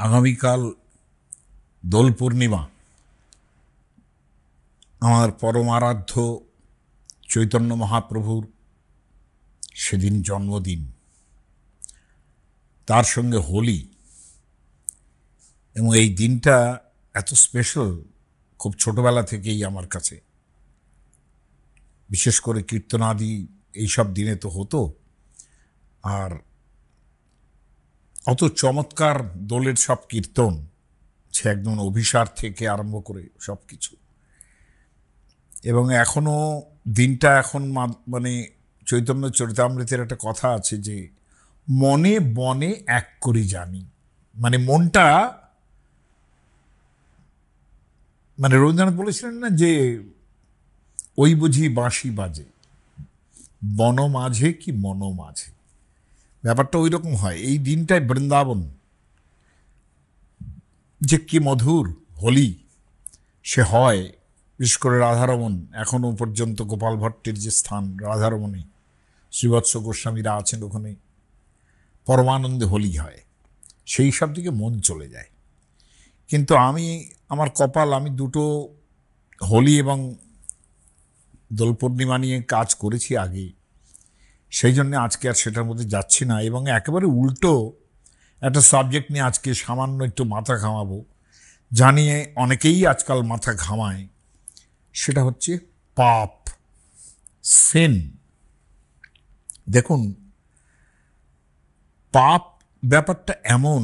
আগামীকাল দোল পূর্ণিমা, আমার পরমারাধ্য চৈতন্য মহাপ্রভুর সেদিন জন্মদিন, তার সঙ্গে হোলি। এবং এই দিনটা এত স্পেশাল, খুব ছোটবেলা থেকেই আমার কাছে, বিশেষ করে কীর্তনাদি এইসব দিনে তো হতো। আর অত চমৎকার দোলের সব কীর্তন, সে একদম অভিসার থেকে আরম্ভ করে সব কিছু। এবং এখনও দিনটা এখন মানে চৈতন্য চরিতামৃতের একটা কথা আছে যে মনে বনে এক করি জানি, মানে মনটা, মানে রবীন্দ্রনাথ বলেছিলেন না যে ওই বুঝি বাঁশি বাজে বন মাঝে কি মন মাঝে, ব্যাপারটা ওই রকম হয়। এই দিনটায় বৃন্দাবন যে কি মধুর হোলি সে হয়, বিশেষ করে রাধারমণ। এখনও পর্যন্ত গোপাল ভট্টের যে স্থান রাধারমণে, শ্রীবৎস গোস্বামীরা আছেন ওখানে, পরমানন্দে হোলি হয়, সেই সব দিকে মন চলে যায়। কিন্তু আমার কপাল, আমি দুটো হোলি এবং দোল পূর্ণিমা নিয়ে কাজ করেছি আগে, সেই জন্য আজকে আর সেটার মধ্যে যাচ্ছি না। এবং একেবারে উল্টো একটা সাবজেক্ট নিয়ে আজকে সামান্য একটু মাথা ঘামাবো, জানিয়ে অনেকেই আজকাল মাথা ঘামায়, সেটা হচ্ছে পাপ, সেন। দেখুন, পাপ ব্যাপারটা এমন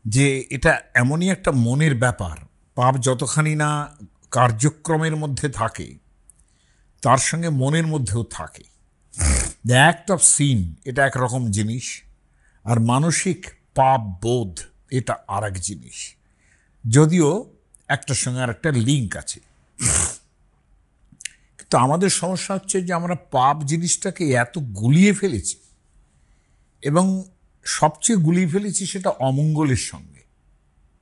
যে এটা এমনই একটা মনের ব্যাপার। পাপ যতখানি না কার্যক্রমের মধ্যে থাকে, তার সঙ্গে মনের মধ্যেও থাকে। দ্য অ্যাক্ট অফ সিন এটা একরকম জিনিস, আর মানসিক পাপ বোধ এটা আর এক জিনিস, যদিও একটার সঙ্গে আর একটা লিঙ্ক আছে। কিন্তু আমাদের সমস্যা হচ্ছে যে আমরা পাপ জিনিসটাকে এত গুলিয়ে ফেলেছি, এবং সবচেয়ে গুলিয়ে ফেলেছি সেটা অমঙ্গলের সঙ্গে,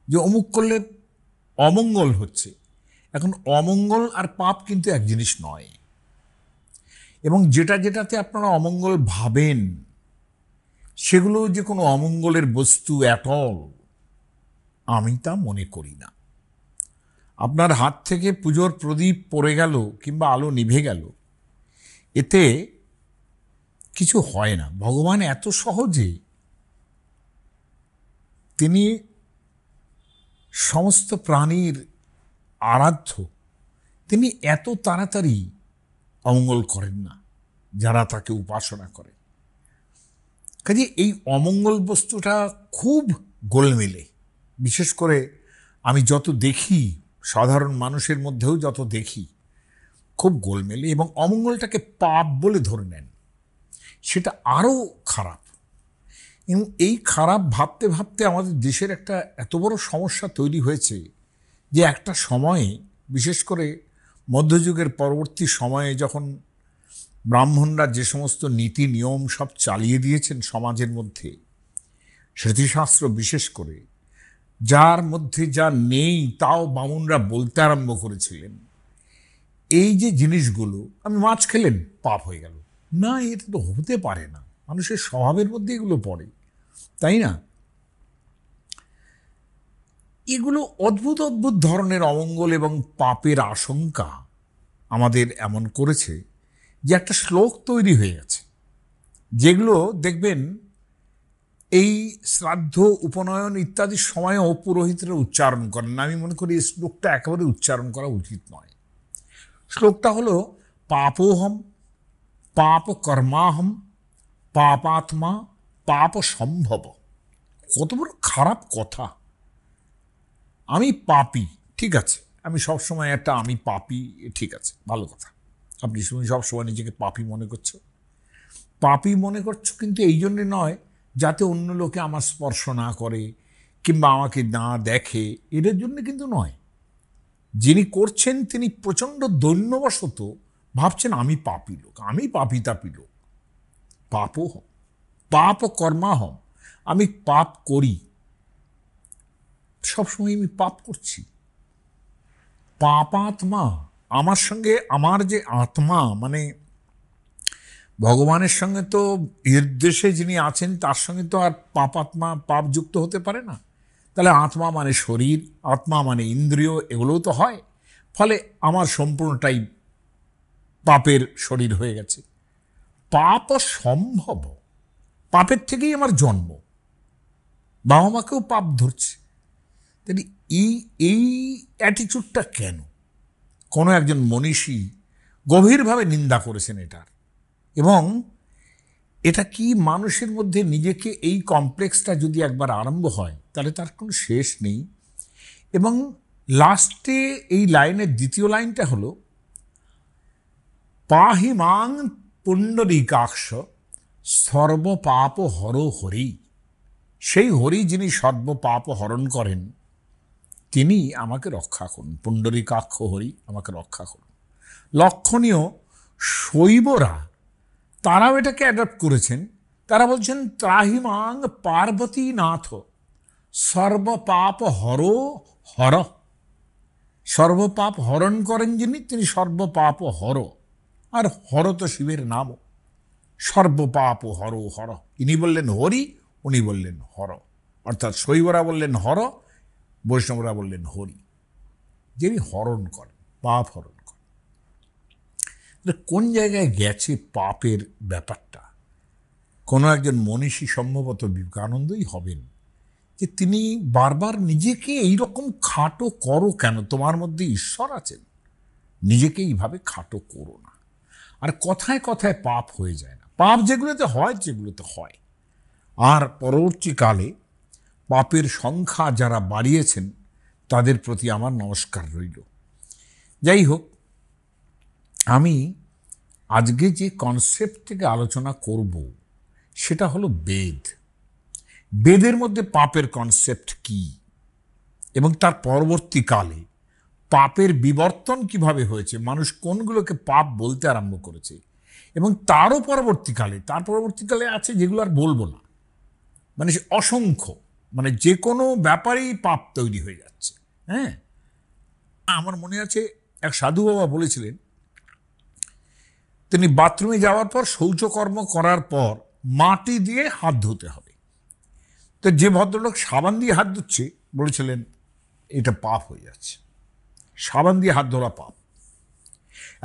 যে অমুক করলে অমঙ্গল হচ্ছে। এখন অমঙ্গল আর পাপ কিন্তু এক জিনিস নয়, এবং যেটাতে আপনারা অমঙ্গল ভাবেন সেগুলো যে কোনো অমঙ্গলের বস্তু অ্যাট অল, আমি তা মনে করি না। আপনার হাত থেকে পুজোর প্রদীপ পড়ে গেল কিংবা আলো নিভে গেল, এতে কিছু হয় না। ভগবান এত সহজে, তিনি সমস্ত প্রাণীর আরাধ্য, তিনি এত তাড়াতাড়ি অমঙ্গল করেন না যারা তাকে উপাসনা করে। কাজে এই অমঙ্গল বস্তুটা খুব গোলমেলে, বিশেষ করে আমি যত দেখি, সাধারণ মানুষের মধ্যেও যত দেখি, খুব গোলমেলে, এবং অমঙ্গলটাকে পাপ বলে ধরে নেন, সেটা আরও খারাপ। এবং এই খারাপ ভাবতে ভাবতে আমাদের দেশের একটা এত বড় সমস্যা তৈরি হয়েছে যে একটা সময়ে, বিশেষ করে মধ্যযুগের পরবর্তী সময়ে, যখন ব্রাহ্মণরা যে সমস্ত নীতি নিয়ম সব চালিয়ে দিয়েছেন সমাজের মধ্যে, স্মৃতিশাস্ত্র বিশেষ করে, যার মধ্যে যা নেই তাও বামুনরা বলতে আরম্ভ করেছিলেন, এই যে জিনিসগুলো, আমি মাছ খেলেন পাপ হয়ে গেল না, এটা তো হতে পারে না, মানুষের স্বভাবের মধ্যে এগুলো পড়ে, তাই না? এগুলো অদ্ভুত অদ্ভুত ধরনের অমঙ্গল এবং পাপের আশঙ্কা আমাদের এমন করেছে যে একটা শ্লোক তৈরি হয়ে গেছে, যেগুলো দেখবেন এই শ্রাদ্ধ, উপনয়ন ইত্যাদি সময়ও পুরোহিতরা উচ্চারণ করেন না। আমি মনে করি এই শ্লোকটা একেবারে উচ্চারণ করা উচিত নয়। শ্লোকটা হলো পাপোহম পাপ কর্মাহম পাপাত্মা পাপ সম্ভব। কত বড় খারাপ কথা! আমি পাপী, ঠিক আছে, আমি সবসময় একটা আমি পাপী, ঠিক আছে, ভালো কথা। আপনি সবসময় নিজেকে পাপী মনে করছো, পাপী মনে করছো, কিন্তু এই জন্যে নয় যাতে অন্য লোকে আমার স্পর্শ না করে কিংবা আমাকে না দেখে, এদের জন্য কিন্তু নয়। যিনি করছেন তিনি প্রচণ্ড দৈন্যবশত ভাবছেন আমি পাপী লোক, আমি পাপী তাপী লোক। পাপোহম পাপ কর্মাহম, আমি পাপ করি, সবসময় আমি পাপ করছি। পাপাত্মা, আমার সঙ্গে আমার যে আত্মা, মানে ভগবানের সঙ্গে তো এর দেশে যিনি আছেন তার সঙ্গে তো আর পাপাত্মা পাপ যুক্ত হতে পারে না। তাহলে আত্মা মানে শরীর, আত্মা মানে ইন্দ্রিয়, এগুলোও তো হয়। ফলে আমার সম্পূর্ণটাই পাপের শরীর হয়ে গেছে। পাপ সম্ভব, পাপের থেকেই আমার জন্ম, বাবা মাকেও পাপ ধরছে। তাহলে এই এই অ্যাটিচিউডটা কেন? কোনো একজন মনীষী গভীরভাবে নিন্দা করেছেন এটার, এবং এটা কি মানুষের মধ্যে নিজেকে এই কমপ্লেক্সটা যদি একবার আরম্ভ হয় তাহলে তার কোনো শেষ নেই। এবং লাস্টে এই লাইনের দ্বিতীয় লাইনটা হলো পাহি মাং পুণ্ডরীকাক্ষ সর্বপাপ হর হরি। সেই হরি যিনি সর্বপাপ হরণ করেন তিনি আমাকে রক্ষা করুন। পুণ্ডরীকাক্ষ হরি আমাকে রক্ষা করুন। লক্ষণীয়, শৈবরা তারাও এটাকে অ্যাডপ্ট করেছেন। তারা বলছেন ত্রাহিমাং পার্বতী নাথ সর্বপাপ হর হর। সর্বপাপ হরণ করেন যিনি, তিনি সর্বপাপ হর। আর হর তো শিবের নামও। সর্বপাপ হর হর, ইনি বললেন হরি, উনি বললেন হর। অর্থাৎ শৈবরা বললেন হর, বৈষ্ণবরা বললেন হরি, যিনি হরণ করেন, পাপ হরণ করেন। কোন জায়গায় গেছে পাপের ব্যাপারটা? কোনো একজন মনীষী, সম্ভবত বিবেকানন্দই হবেন, যে তিনি বারবার নিজেকে এইরকম খাটো করো কেন? তোমার মধ্যে ঈশ্বর আছেন, নিজেকে এইভাবে খাটো করো না। আর কথায় কথায় পাপ হয়ে যায় না, পাপ যেগুলোতে হয় যেগুলোতে হয়। আর পরবর্তীকালে পাপের সংখ্যা যারা বাড়িয়েছেন তাদের প্রতি আমার নমস্কার রইল। যাই হোক, আমি আজকে যে কনসেপ্ট থেকে আলোচনা করব সেটা হলো বেদ। বেদের মধ্যে পাপের কনসেপ্ট কি, এবং তার পরবর্তীকালে পাপের বিবর্তন কিভাবে হয়েছে, মানুষ কোনগুলোকে পাপ বলতে আরম্ভ করেছে, এবং তার পরবর্তীকালে আছে যেগুলো আর বলবো না, মানে অসংখ্য, মানে যে কোনো ব্যাপারেই পাপ তৈরি হয়ে যাচ্ছে। হ্যাঁ, আমার মনে আছে এক সাধু বাবা বলেছিলেন, তিনি বাথরুমে যাওয়ার পর, শৌচকর্ম করার পর মাটি দিয়ে হাত ধুতে হবে। তো যে ভদ্রলোক সাবান দিয়ে হাত ধুচ্ছে বলেছিলেন এটা পাপ হয়ে যাচ্ছে, সাবান দিয়ে হাত ধরা পাপ।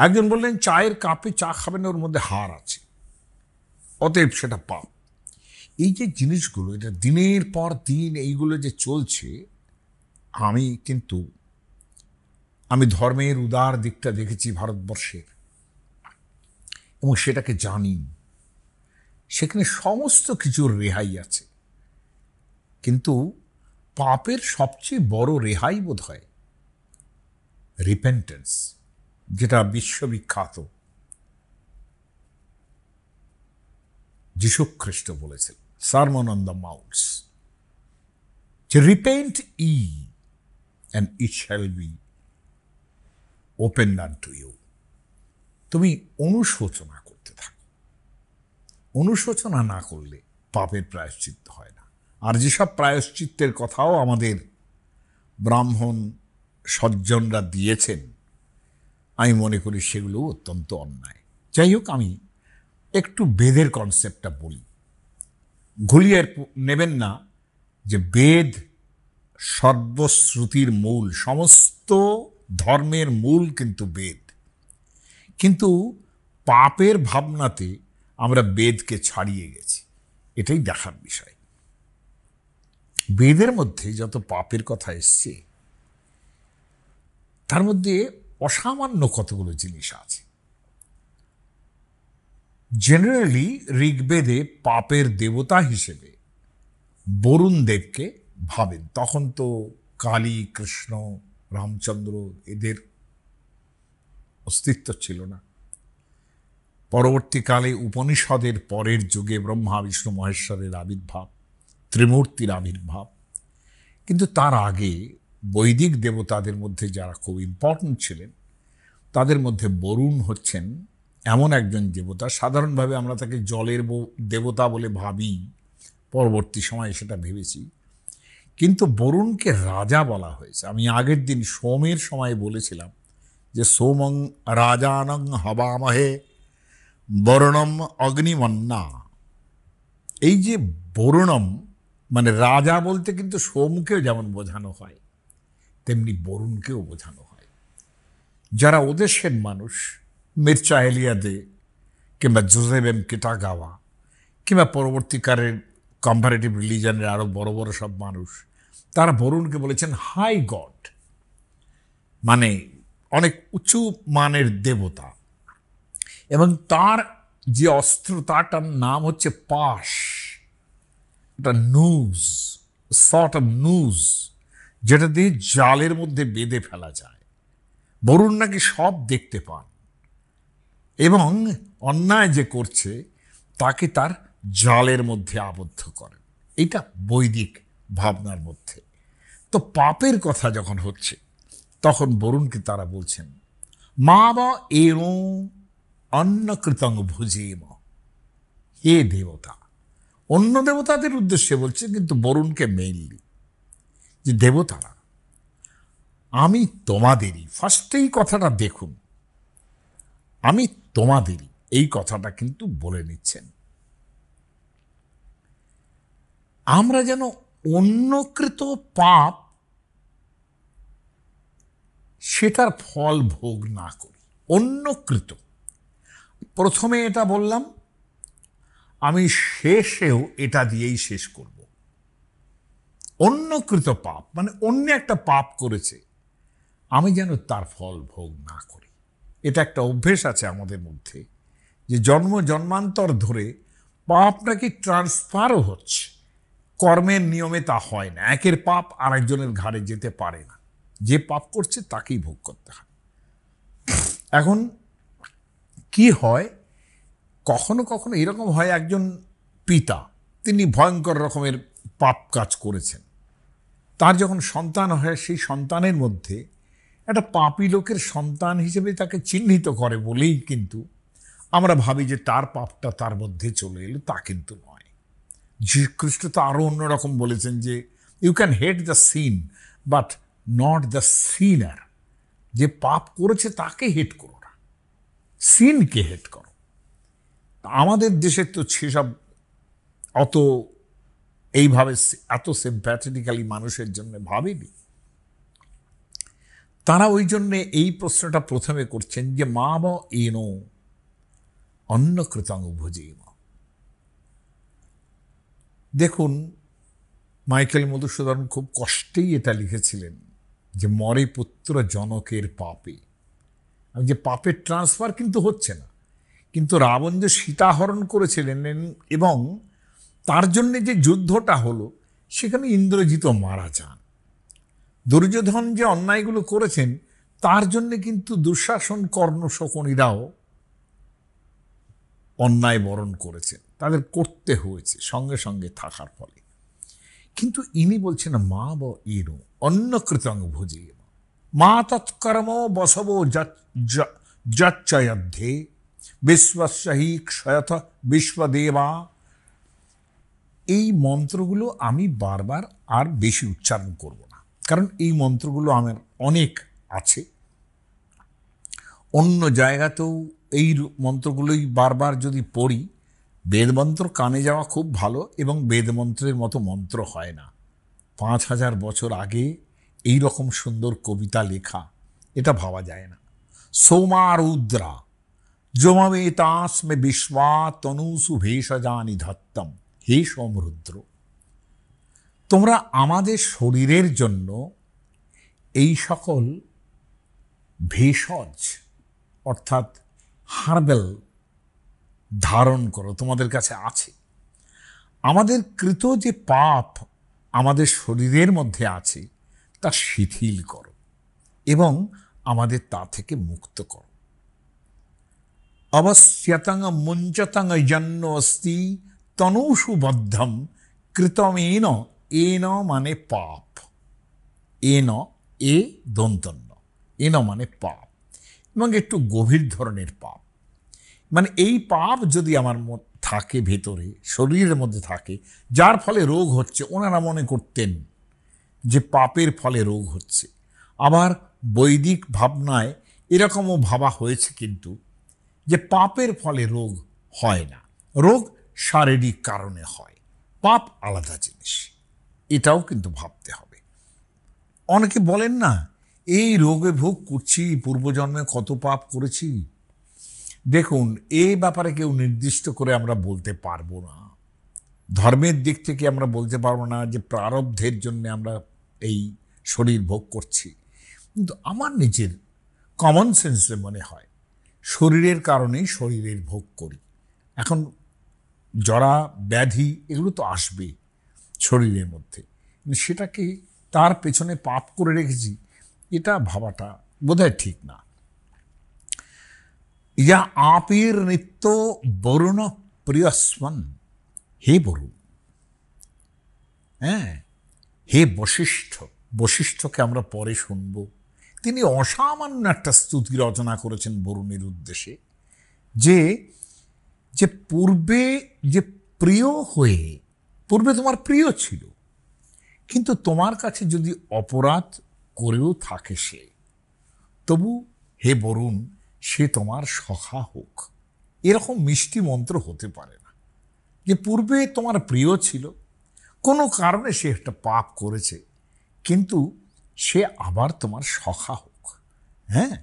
একজন বললেন চায়ের কাপে চা খাবেন, ওর মধ্যে হাড় আছে, অতএব সেটা পাপ। এই যে জিনিসগুলো, এটা দিনের পর দিন এইগুলো যে চলছে, আমি ধর্মের উদার দিকটা দেখেছি ভারতবর্ষের, এবং সেটাকে জানি। সেখানে সমস্ত কিছুর রেহাই আছে, কিন্তু পাপের সবচেয়ে বড় রেহাই বোধ হয় রিপেন্টেন্স, যেটা বিশ্ববিখ্যাত। যীশু খ্রিস্ট বলেছেন সারমন অন দ্য মাউন্টস, যে repent ye and it shall be open unto you. তুমি অনুশোচনা করতে থাকো, অনুশোচনা না করলে পাপের প্রায়শ্চিত্ত হয় না। আর যেসব প্রায়শ্চিত্তের কথাও আমাদের ব্রাহ্মণ সজ্জনরা দিয়েছেন, আমি মনে করি সেগুলো অত্যন্ত অন্যায়। যাই হোক, আমি একটু বেদের কনসেপ্টটা বলি, ঘুলিয়ে নেবেন না যে বেদ সর্বশ্রুতির মূল, সমস্ত ধর্মের মূল কিন্তু বেদ। কিন্তু পাপের ভাবনাতে আমরা বেদকে ছাড়িয়ে গেছি, এটাই দেখার বিষয়। বেদের মধ্যে যত পাপের কথা এসছে তার মধ্যে অসামান্য কতগুলো জিনিস আছে। জেনারেলি ঋগ্বেদে পাপের দেবতা হিসেবে বরুণ দেবকে ভাবেন। তখন তো কালী, কৃষ্ণ, রামচন্দ্র এদের অস্তিত্ব ছিল না। পরবর্তীকালে উপনিষদের পরের যুগে ব্রহ্মা, বিষ্ণু, মহেশ্বরের আবির্ভাব, ত্রিমূর্তির আবির্ভাব। কিন্তু তার আগে বৈদিক দেবতাদের মধ্যে যারা খুব ইম্পর্টেন্ট ছিলেন, তাদের মধ্যে বরুণ হচ্ছেন এমন একজন দেবতা। সাধারণভাবে আমরা তাকে জলের দেবতা বলে ভাবি, পরবর্তী সময়ে সেটা ভেবেছি, কিন্তু বরুণকে রাজা বলা হয়েছে। আমি আগের দিন সোমের সময় বলেছিলাম যে সোমং রাজানং হবামহে বরুণম অগ্নিমন্না। এই যে বরুণম মানে রাজা বলতে কিন্তু সোমকেও যেমন বোঝানো হয়, তেমনি বরুণকেও বোঝানো হয়। যারা ওদেশের মানুষ, মির্চা এলিয়াদে কিংবা জোসেফ এম কিটাগাওয়া কিংবা পরবর্তীকালের কম্পারেটিভ রিলিজনের আরো বড় বড় সব মানুষ, তারা বরুণকে বলেছেন হাই গড, মানে অনেক উঁচু মানের দেবতা। এবং তার যে অস্ত্র, তারটার নাম হচ্ছে পাশ, একটা নুজ, সর্ট অফ নুজ, যেটা দিয়ে জালের মধ্যে বেঁধে ফেলা যায়। বরুণ নাকি সব দেখতে পান এবং অন্যায় যে করছে তাকে তার জালের মধ্যে আবদ্ধ করেন। এটা বৈদিক ভাবনার মধ্যে। তো পাপের কথা যখন হচ্ছে তখন বরুণকে তারা বলছেন মা বা এরো অন্ন কৃতঙ্গ ভুজেম, হে দেবতা। অন্য দেবতাদের উদ্দেশ্যে বলছে, কিন্তু বরুণকে মেইনলি, যে দেবতারা আমি তোমাদেরই, ফার্স্টেই কথাটা দেখুন, আমি তোমাদেরই, এই কথাটা কিন্তু বলে নিচ্ছেন। আমরা যেন অন্যকৃত পাপ সেটার ফল ভোগ না করি। অন্যকৃত, প্রথমে এটা বললাম, আমি শেষেও এটা দিয়েই শেষ করব। অন্যকৃত পাপ মানে অন্য একটা পাপ করেছে, আমি যেন তার ফল ভোগ না করি। এটা একটা অভ্যেস আছে আমাদের মধ্যে, যে জন্ম জন্মান্তর ধরে পাপ নাকি ট্রান্সফারও হচ্ছে। কর্মের নিয়মে তা হয় না, একের পাপ আরেকজনের ঘাড়ে যেতে পারে না, যে পাপ করছে তাকেই ভোগ করতে হয়। এখন কি হয়, কখনো কখনো এরকম হয়, একজন পিতা, তিনি ভয়ঙ্কর রকমের পাপ কাজ করেছেন, তার যখন সন্তান হয়, সেই সন্তানের মধ্যে একটা পাপী লোকের সন্তান হিসেবে তাকে চিহ্নিত করে বলেই কিন্তু আমরা ভাবি যে তার পাপটা তার মধ্যে চলে এলো। তা কিন্তু নয়। যীশুখ্রিস্ট তো আরো অন্যরকম বলেছেন যে you can hate the sin but not the sinner. যে পাপ করেছে তাকে হেট করো না, সিনকে হেট করো। আমাদের দেশে তো সেসব অত এইভাবে এত সিম্প্যাথেটিক্যালি মানুষের জন্য ভাবেনি। তারা ওই জন্যে এই প্রশ্নটা প্রথমে করছেন যে মা বা এনো অন্ন কৃতাঙ্গ ভুজিম। দেখুন, মাইকেল মধুসূদন খুব কষ্টেই এটা লিখেছিলেন যে মরে পুত্র জনকের পাপে। যে পাপের ট্রান্সফার কিন্তু হচ্ছে না, কিন্তু রাবণ যে সীতাহরণ করেছিলেন এবং তার জন্য যে যুদ্ধটা হলো, সেখানে ইন্দ্রজিৎ মারা যান। দুর্যোধন যে অন্যায়গুলো করেছেন তার জন্য কিন্তু দুঃশাসন, কর্ণ, শকুনিরাও অন্যায় বরণ করেছেন, তাদের করতে হয়েছে সঙ্গে সঙ্গে থাকার ফলে। কিন্তু ইনি বলছেন মা ব ইরো অন্য কৃতঙ্গ ভুজিয়ে মা তৎকর্ম বসব যচ্চয়দ্ধে বিশ্বসহি ক্ষয়থ বিশ্বদেবা। এই মন্ত্রগুলো আমি বারবার আর বেশি উচ্চারণ করব না, কারণ এই মন্ত্রগুলো আমার অনেক আছে, অন্য জায়গাতেও এই মন্ত্রগুলোই বারবার যদি পড়ি, বেদমন্ত্র কানে যাওয়া খুব ভালো, এবং বেদমন্ত্রের মতো মন্ত্র হয় না। 5000 বছর আগে এই রকম সুন্দর কবিতা লেখা, এটা ভাবা যায় না। সোমা রুদ্রা যমবেতাস্মে বিশ্বা তনুসু ভেষজানি ধত্তম। হে সোমরুদ্র, তোমরা আমাদের শরীরের জন্য এই সকল ভেষজ অর্থাৎ হার্বেল ধারণ করো, তোমাদের কাছে আছে। আমাদের কৃত যে পাপ আমাদের শরীরের মধ্যে আছে তা শিথিল করো এবং আমাদের তা থেকে মুক্ত করো। অবশ্যতং মুঞ্চতং জন্য অস্তি তনুষু বদ্ধম কৃতমেন। এন মানে পাপ, এন এ দন্তন্য, এন মানে পাপ, এবং একটু গভীর ধরনের পাপ। মানে এই পাপ যদি আমার থাকে ভেতরে, শরীরের মধ্যে থাকে, যার ফলে রোগ হচ্ছে। ওনারা মনে করতেন যে পাপের ফলে রোগ হচ্ছে। আবার বৈদিক ভাবনায় এরকমও ভাবা হয়েছে কিন্তু, যে পাপের ফলে রোগ হয় না, রোগ শারীরিক কারণে হয়, পাপ আলাদা জিনিস। এটাও কিন্তু ভাবতে হবে। অনেকে বলেন না, এই রোগে ভোগ করছি, পূর্বজন্মে কত পাপ করেছি। দেখুন, এই ব্যাপারে কেউ নির্দিষ্ট করে আমরা বলতে পারবো না। ধর্মের দিক থেকে আমরা বলতে পারবো না যে প্রারব্ধের জন্য আমরা এই শরীর ভোগ করছি। কিন্তু আমার নিজের কমন সেন্সে মনে হয় শরীরের কারণেই শরীরের ভোগ করি। এখন জরা ব্যাধি এগুলো তো আসবে শরীরের মধ্যে, কিন্তু সেটাকে তার পেছনে পাপ করে রেখেছি, এটা ভাবাটা বোধহয় ঠিক না। ইয়া আপের নিত্য বরুণ প্রিয়স্মন, হে বরুণ, হ্যাঁ, হে বশিষ্ঠ। বশিষ্ঠকে আমরা পরে শুনব। তিনি অসামান্য একটা স্তুতি রচনা করেছেন বরুণের উদ্দেশ্যে, যে যে পূর্বে যে প্রিয় হয়ে, পূর্বে তোমার প্রিয় ছিল, কিন্তু তোমার কাছে যদি অপরাধ করেও থাকে সে, তবু হে বরুণ, সে তোমার সখা হোক। এরকম মিষ্টি মন্ত্র হতে পারে না যে পূর্বে তোমার প্রিয় ছিল, কোনো কারণে সে একটা পাপ করেছে, কিন্তু সে আবার তোমার সখা হোক। হ্যাঁ,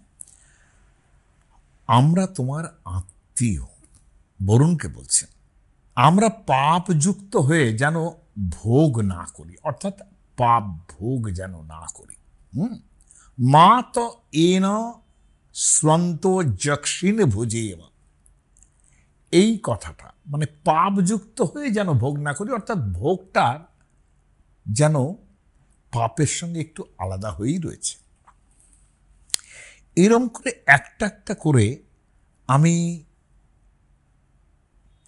আমরা তোমার আত্মীয়, বরুণকে বলছেন। আমরা পাপযুক্ত হয়ে যেন ভোগ না করি, অর্থাৎ পাপ ভোগ যেন না করি। মা তো এন স্বন্ত যক্ষিণ ভুজেব, এই কথাটা মানে পাপযুক্ত হয়ে যেন ভোগ না করি, অর্থাৎ ভোগটা যেন পাপের সঙ্গে একটু আলাদা হয়েই রয়েছে। এরম করে একটা একটা করে আমি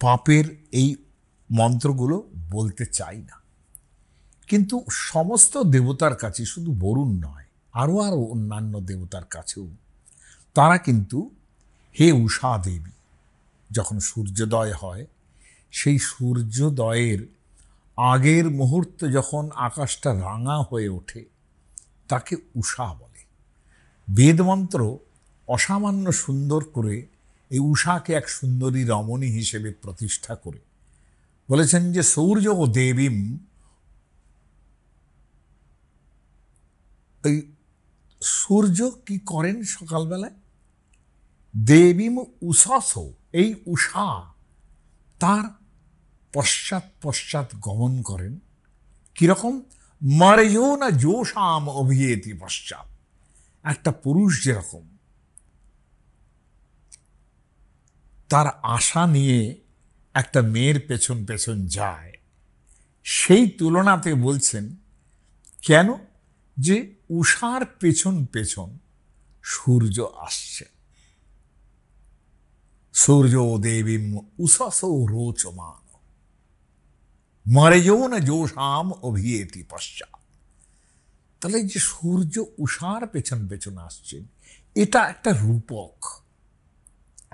পাপের এই মন্ত্রগুলো বলতে চাই না, কিন্তু সমস্ত দেবতার কাছে, শুধু বরুণ নয়, আরও অন্যান্য দেবতার কাছেও তারা কিন্তু হে উষা দেবী, যখন সূর্যোদয় হয়, সেই সূর্যোদয়ের আগের মুহূর্তে যখন আকাশটা রাঙা হয়ে ওঠে, তাকে উষা বলে। বেদমন্ত্র অসামান্য সুন্দর করে এই উষাকে এক সুন্দরী রমণী হিসেবে প্রতিষ্ঠা করে বলেছেন যে সূর্য ও দেবীম, এই সূর্য কি করেন সকালবেলায়, দেবীম উষাস, এই উষা তার পশ্চাৎ পশ্চাৎ গমন করেন। কিরকম, মরেও না জোশাম অভিয়েতি পশ্চাৎ, একটা পুরুষ যেরকম তার আশা নিয়ে একটা মেয়ের পেছন পেছন যায়, সেই তুলনাতে বলছেন কেন, যে উষার পেছন পেছন সূর্য আসছে। সূর্য দেবীম উষাসো রোচমান, মরেও না জোশাম অভিয়েতি পশ্চাৎ। তাহলে যে সূর্য উষার পেছন পেছন আসছেন, এটা একটা রূপক।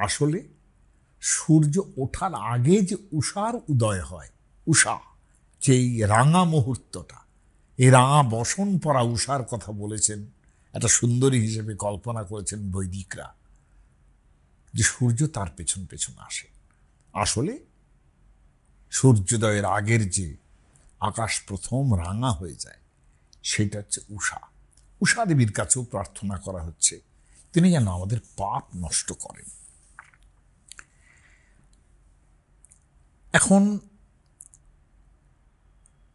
আসলে সূর্য ওঠার আগে যে উষার উদয় হয়, উষা যে এই রাঙা মুহূর্তটা, এই রাঙা বসন পরা উষার কথা বলেছেন, একটা সুন্দরী হিসেবে কল্পনা করেছেন বৈদিকরা, যে সূর্য তার পেছন পেছন আসে। আসলে সূর্যোদয়ের আগের যে আকাশ প্রথম রাঙা হয়ে যায়, সেটা হচ্ছে উষা। উষা দেবীর কাছেও প্রার্থনা করা হচ্ছে তিনি যেন আমাদের পাপ নষ্ট করেন। এখন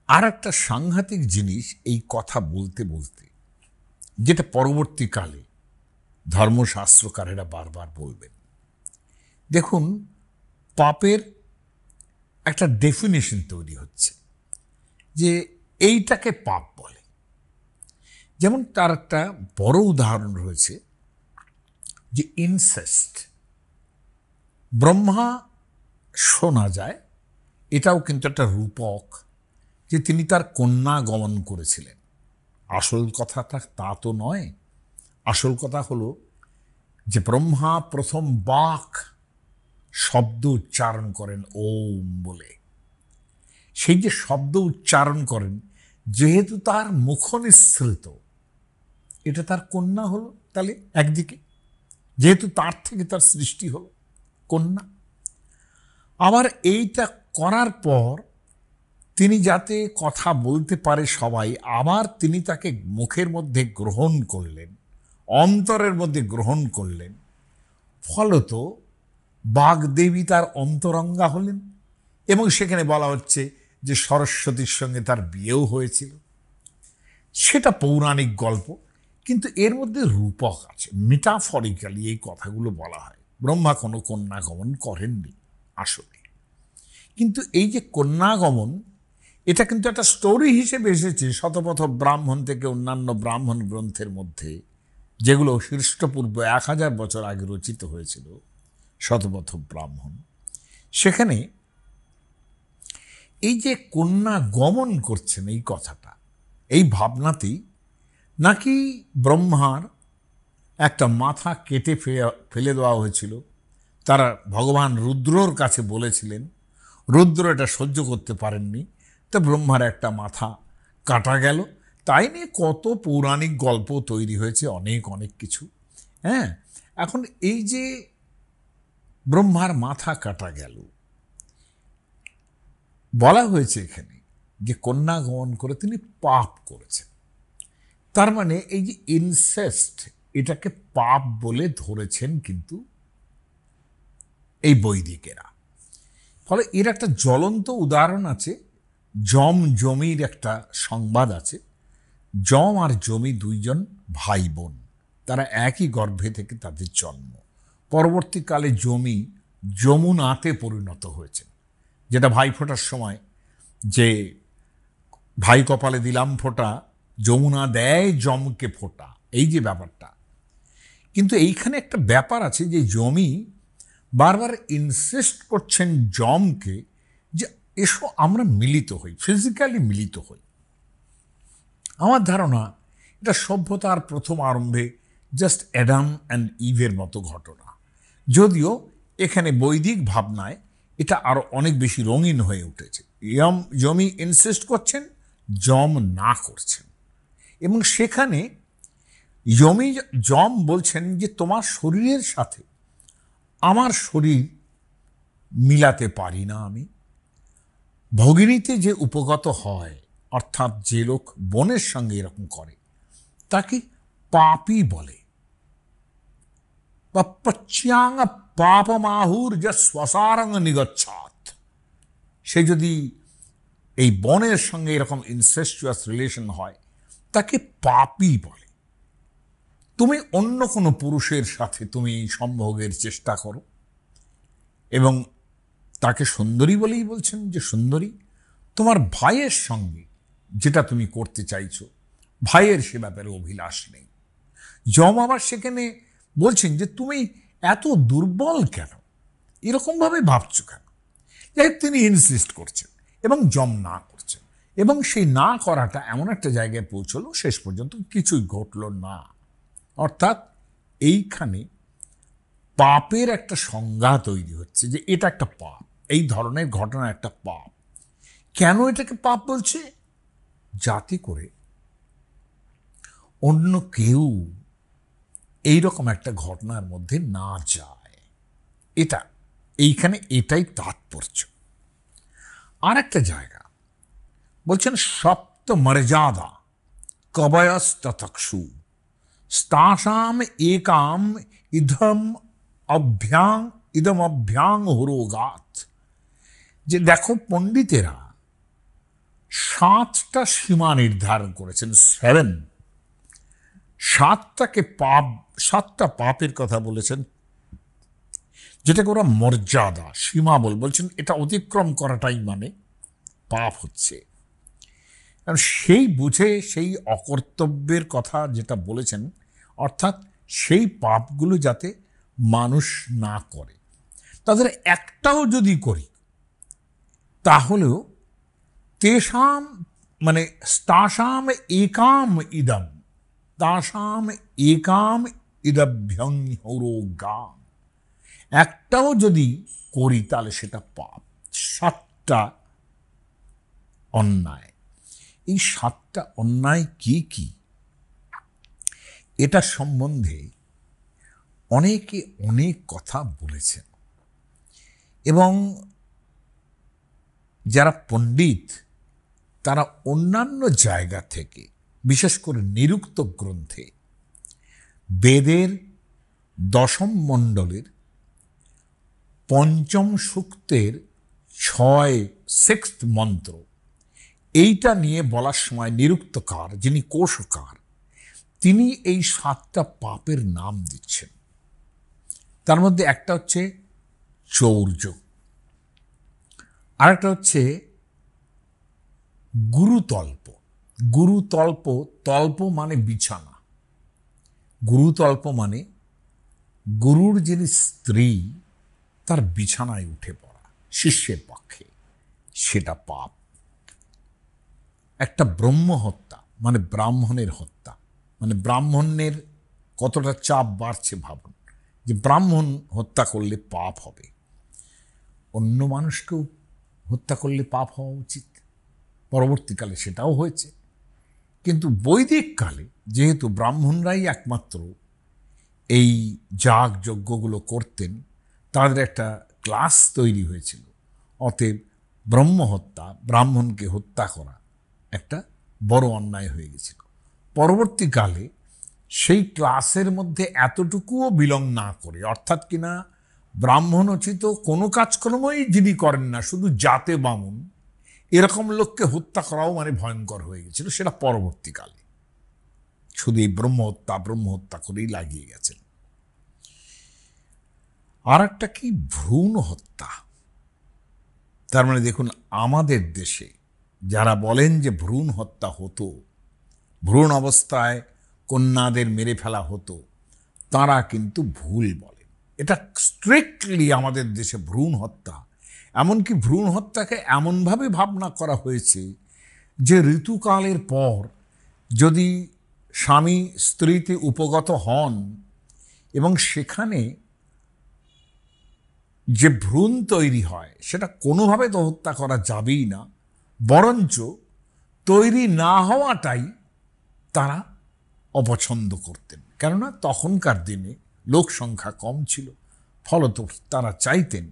আর একটা সাংঘাতিক জিনিস এই কথা বলতে বলতে, যেটা পরবর্তীকালে ধর্মশাস্ত্রকারেরা বারবার বলবেন। দেখুন, পাপের একটা ডেফিনেশন তৈরি হচ্ছে যে এইটাকে পাপ বলে। যেমন তার একটা বড় উদাহরণ রয়েছে যে ইনসেস্ট। ব্রহ্মা শোনা যায়, এটাও কিন্তু একটা রূপক, যে তিনি তার কন্যা গমন করেছিলেন। আসল কথাটা তা তো নয়। আসল কথা হলো যে ব্রহ্মা প্রথম বাক শব্দ উচ্চারণ করেন ওম বলে। সেই যে শব্দ উচ্চারণ করেন, যেহেতু তার মুখ নিঃসৃত, এটা তার কন্যা হলো। তাহলে একদিকে যেহেতু তার থেকে তার সৃষ্টি হলো কন্যা, আবার এইটা করার পর তিনি যাতে কথা বলতে পারে সবাই, আবার তিনি তাকে মুখের মধ্যে গ্রহণ করলেন, অন্তরের মধ্যে গ্রহণ করলেন। ফলত বাগদেবী তার অন্তরঙ্গা হলেন, এবং সেখানে বলা হচ্ছে যে সরস্বতীর সঙ্গে তার বিয়েও হয়েছিল। সেটা পৌরাণিক গল্প, কিন্তু এর মধ্যে রূপক আছে। মেটাফরিক্যালি এই কথাগুলো বলা হয়। ব্রহ্মা কোনো কন্যাগমন করেননি আসলে, কিন্তু এই যে কন্যাগমন, এটা কিন্তু একটা স্টোরি হিসেবে এসেছে শতপথ ব্রাহ্মণ থেকে অন্যান্য ব্রাহ্মণ গ্রন্থের মধ্যে, যেগুলো খ্রিস্টপূর্ব 1000 বছর আগে রচিত হয়েছিল। শতপথ ব্রাহ্মণ, সেখানে এই যে কন্যা গমন করছেন এই কথাটা, এই ভাবনাতেই নাকি ব্রহ্মার একটা মাথা কেটে ফেলে দেওয়া হয়েছিল। তারা ভগবান রুদ্রর কাছে বলেছিলেন, রুদ্র এটা সহ্য করতে পারেননি, তো ব্রহ্মার একটা মাথা কাটা গেল। তাই নিয়ে কত পৌরাণিক গল্প তৈরি হয়েছে, অনেক অনেক কিছু। হ্যাঁ, এখন এই যে ব্রহ্মার মাথা কাটা গেল, বলা হয়েছে এখানে যে কন্যা গমন করে তিনি পাপ করেছেন। তার মানে এই যে ইনসেস্ট, এটাকে পাপ বলে ধরেছেন কিন্তু এই বৈদিকেরা। ফলে এর একটা জ্বলন্ত উদাহরণ আছে, যম জমির একটা সংবাদ আছে। যম আর জমি দুইজন ভাই বোন, তারা একই গর্ভে থেকে তাদের জন্ম। পরবর্তীকালে জমি যমুনাতে পরিণত হয়েছে, যেটা ভাই ফোঁটার সময় যে ভাই কপালে দিলাম ফোঁটা, যমুনা দেয় জমকে ফোঁটা, এই যে ব্যাপারটা। কিন্তু এইখানে একটা ব্যাপার আছে যে জমি বারবার ইনসিস্ট করছেন যমকে যে এসো আমরা মিলিত হই, ফিজিক্যালি মিলিত হই। আমার ধারণা এটা সভ্যতার প্রথম আরম্ভে জাস্ট অ্যাডাম অ্যান্ড ইভের মতো ঘটনা, যদিও এখানে বৈদিক ভাবনায় এটা আরো অনেক বেশি রঙিন হয়ে উঠেছে। জমি ইনসিস্ট করছেন, যম না করছেন, এবং সেখানে যম বলছেন যে তোমার শরীরের সাথে আমার শরীর মিলাতে পারি না আমি। ভগিনীতে যে উপগত হয়, অর্থাৎ যে লোক বোনের সঙ্গে এরকম করে, তাকে পাপী বলে, বা পচ্যাং পাপমাহুর যা শ্মশারং নিগচ্ছাত। সে যদি এই বোনের সঙ্গে এরকম ইনসেস্টুয়াস রিলেশন হয়, তাকে পাপী বলে। তুমি অন্য কোনো পুরুষের সাথে তুমি সম্ভোগের চেষ্টা করো, এবং তাকে সুন্দরী বলেই বলছেন যে সুন্দরী, তোমার ভাইয়ের সঙ্গে যেটা তুমি করতে চাইছো, ভাইয়ের সে ব্যাপারে অভিলাষ নেই। যম আবার সেখানে বলছেন যে তুমি এত দুর্বল কেন, এরকমভাবে ভাবছো কেন। যাই হোক, তিনি ইনসিস্ট করছেন এবং যম না করছেন, এবং সেই না করাটা এমন একটা জায়গায় পৌঁছলো শেষ পর্যন্ত কিছুই ঘটল না। অর্থাৎ এইখানে পাপের একটা সংজ্ঞা তৈরি হচ্ছে যে এটা একটা পাপ, এই ধরনের ঘটনা একটা পাপ। কেন এটাকে পাপ বলছে? যাতে করে অন্য কেউ এইরকম একটা ঘটনার মধ্যে না যায়, এটা এইখানে এটাই তাৎপর্য। আর একটা জায়গা বলছেন সপ্ত মর্যাদা কবয়স্ততক্ষু স্তাসাম একাম ইদম অভ্যাং হরোগাত। যে দেখো, পণ্ডিতেরা 7টা সীমা নির্ধারণ করেছেন, 7। 7টা পাপের কথা বলেছেন, যেটাকে ওরা মর্যাদা, সীমা বলছেন। এটা অতিক্রম করাটাই মানে পাপ হচ্ছে। কারণ সেই বুঝে সেই অকর্তব্যের কথা যেটা বলেছেন, অর্থাৎ সেই পাপগুলো যাতে মানুষ না করে। তাদের একটাও যদি করি, তাহলেও তেষাম মানে তাসাম একাম ইদম, তাসাম একাম ইদভ্যং হরোগাম, একটাও যদি করি তাহলে সেটা পাপ। 7টা অন্যায়। এই 7টা অন্যায় কি কি, এটা সম্বন্ধে অনেকে অনেক কথা বলেছেন, এবং যারা পণ্ডিত তারা অন্যান্য জায়গা থেকে, বিশেষ করে নিরুক্ত গ্রন্থে, বেদের দশম মণ্ডলের পঞ্চম সূক্তের 6 মন্ত্র, এইটা নিয়ে বলার সময় নিরুক্তকার, যিনি কোষকার, তিনি এই 7টা পাপের নাম দিচ্ছেন। তার মধ্যে একটা হচ্ছে চৌর্য, আরেকটা হচ্ছে গুরুতল্প। গুরুতল্প, তল্প মানে বিছানা, গুরুতল্প মানে গুরুর যিনি স্ত্রী তার বিছানায় উঠে পড়া শিষ্যের পক্ষে, সেটা পাপ। একটা ব্রহ্ম হত্যা মানে ব্রাহ্মণের হত্যা, মানে ব্রাহ্মণের কতটা চাপ বাড়ছে ভাবুন, যে ব্রাহ্মণ হত্যা করলে পাপ হবে। অন্য মানুষকেও হত্যা করলে পাপ হওয়া উচিত, পরবর্তীকালে সেটাও হয়েছে। কিন্তু বৈদিক কালে যেহেতু ব্রাহ্মণরাই একমাত্র এই যাগ যজ্ঞগুলো করতেন, তাদের একটা ক্লাস তৈরি হয়েছিল, অতএব ব্রহ্মহত্যা, ব্রাহ্মণকে হত্যা করা একটা বড় অন্যায় হয়ে গেছিল। পরবর্তীকালে সেই ক্লাসের মধ্যে এতটুকুও বিলং না করে, অর্থাৎ কিনা ব্রাহ্মণোচিত কোনো কাজকর্মই যিনি করেন না, শুধু জাতে বামুন, এরকম লোককে হত্যা করাও মানে ভয়ঙ্কর হয়ে গেছিল, সেটা পরবর্তীকালে। শুধু এই ব্রহ্মহত্যা করেই লাগিয়ে গেছেন। আর একটা কি, ভ্রূণ হত্যা। তার মানে দেখুন, আমাদের দেশে যারা বলেন যে ভ্রূণ হত্যা হতো, ভ্রূণ অবস্থায় কন্যাদের মেরে ফেলা হতো, তারা কিন্তু ভুল বলেন। এটা স্ট্রিক্টলি আমাদের দেশে ভ্রূণ হত্যা। এমনকি ভ্রূণ হত্যাকে এমনভাবে ভাবনা করা হয়েছে যে ঋতুকালের পর যদি স্বামী স্ত্রীতে উপগত হন এবং সেখানে যে ভ্রূণ তৈরি হয় সেটা কোনোভাবে তো হত্যা করা যাবেই না, বরঞ্চ তৈরি না হওয়াটাই তারা অপছন্দ করতেন। কেননা তখনকার দিনে লোক সংখ্যা কম ছিল, ফলত তারা চাইতেন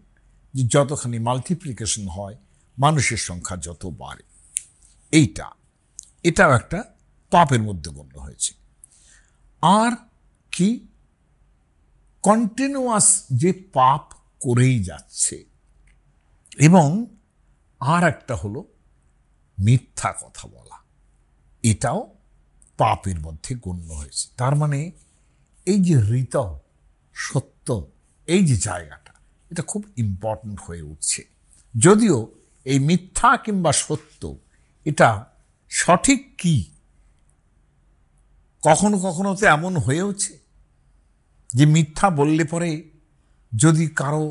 যে যতখানি মাল্টিপ্লিকেশন হয় মানুষের সংখ্যা যত বাড়ে। এটাও একটা পাপের মধ্যে গণ্য হয়েছে। আর কি, কন্টিনিউয়াস যে পাপ করেই যাচ্ছে। এবং আর একটা হলো মিথ্যা কথা বলা, এটাও পাপের মধ্যে গণ্য হয়েছে। তার মানে এই যে ঋত সত্য, এই যে জায়গাটা, এটা খুব ইম্পর্ট্যান্ট হয়ে উঠছে। যদিও এই মিথ্যা কিংবা সত্য, এটা সঠিক কি, কখনো কখনো তো এমন হয়েওছে যে মিথ্যা বললে পরে যদি কারো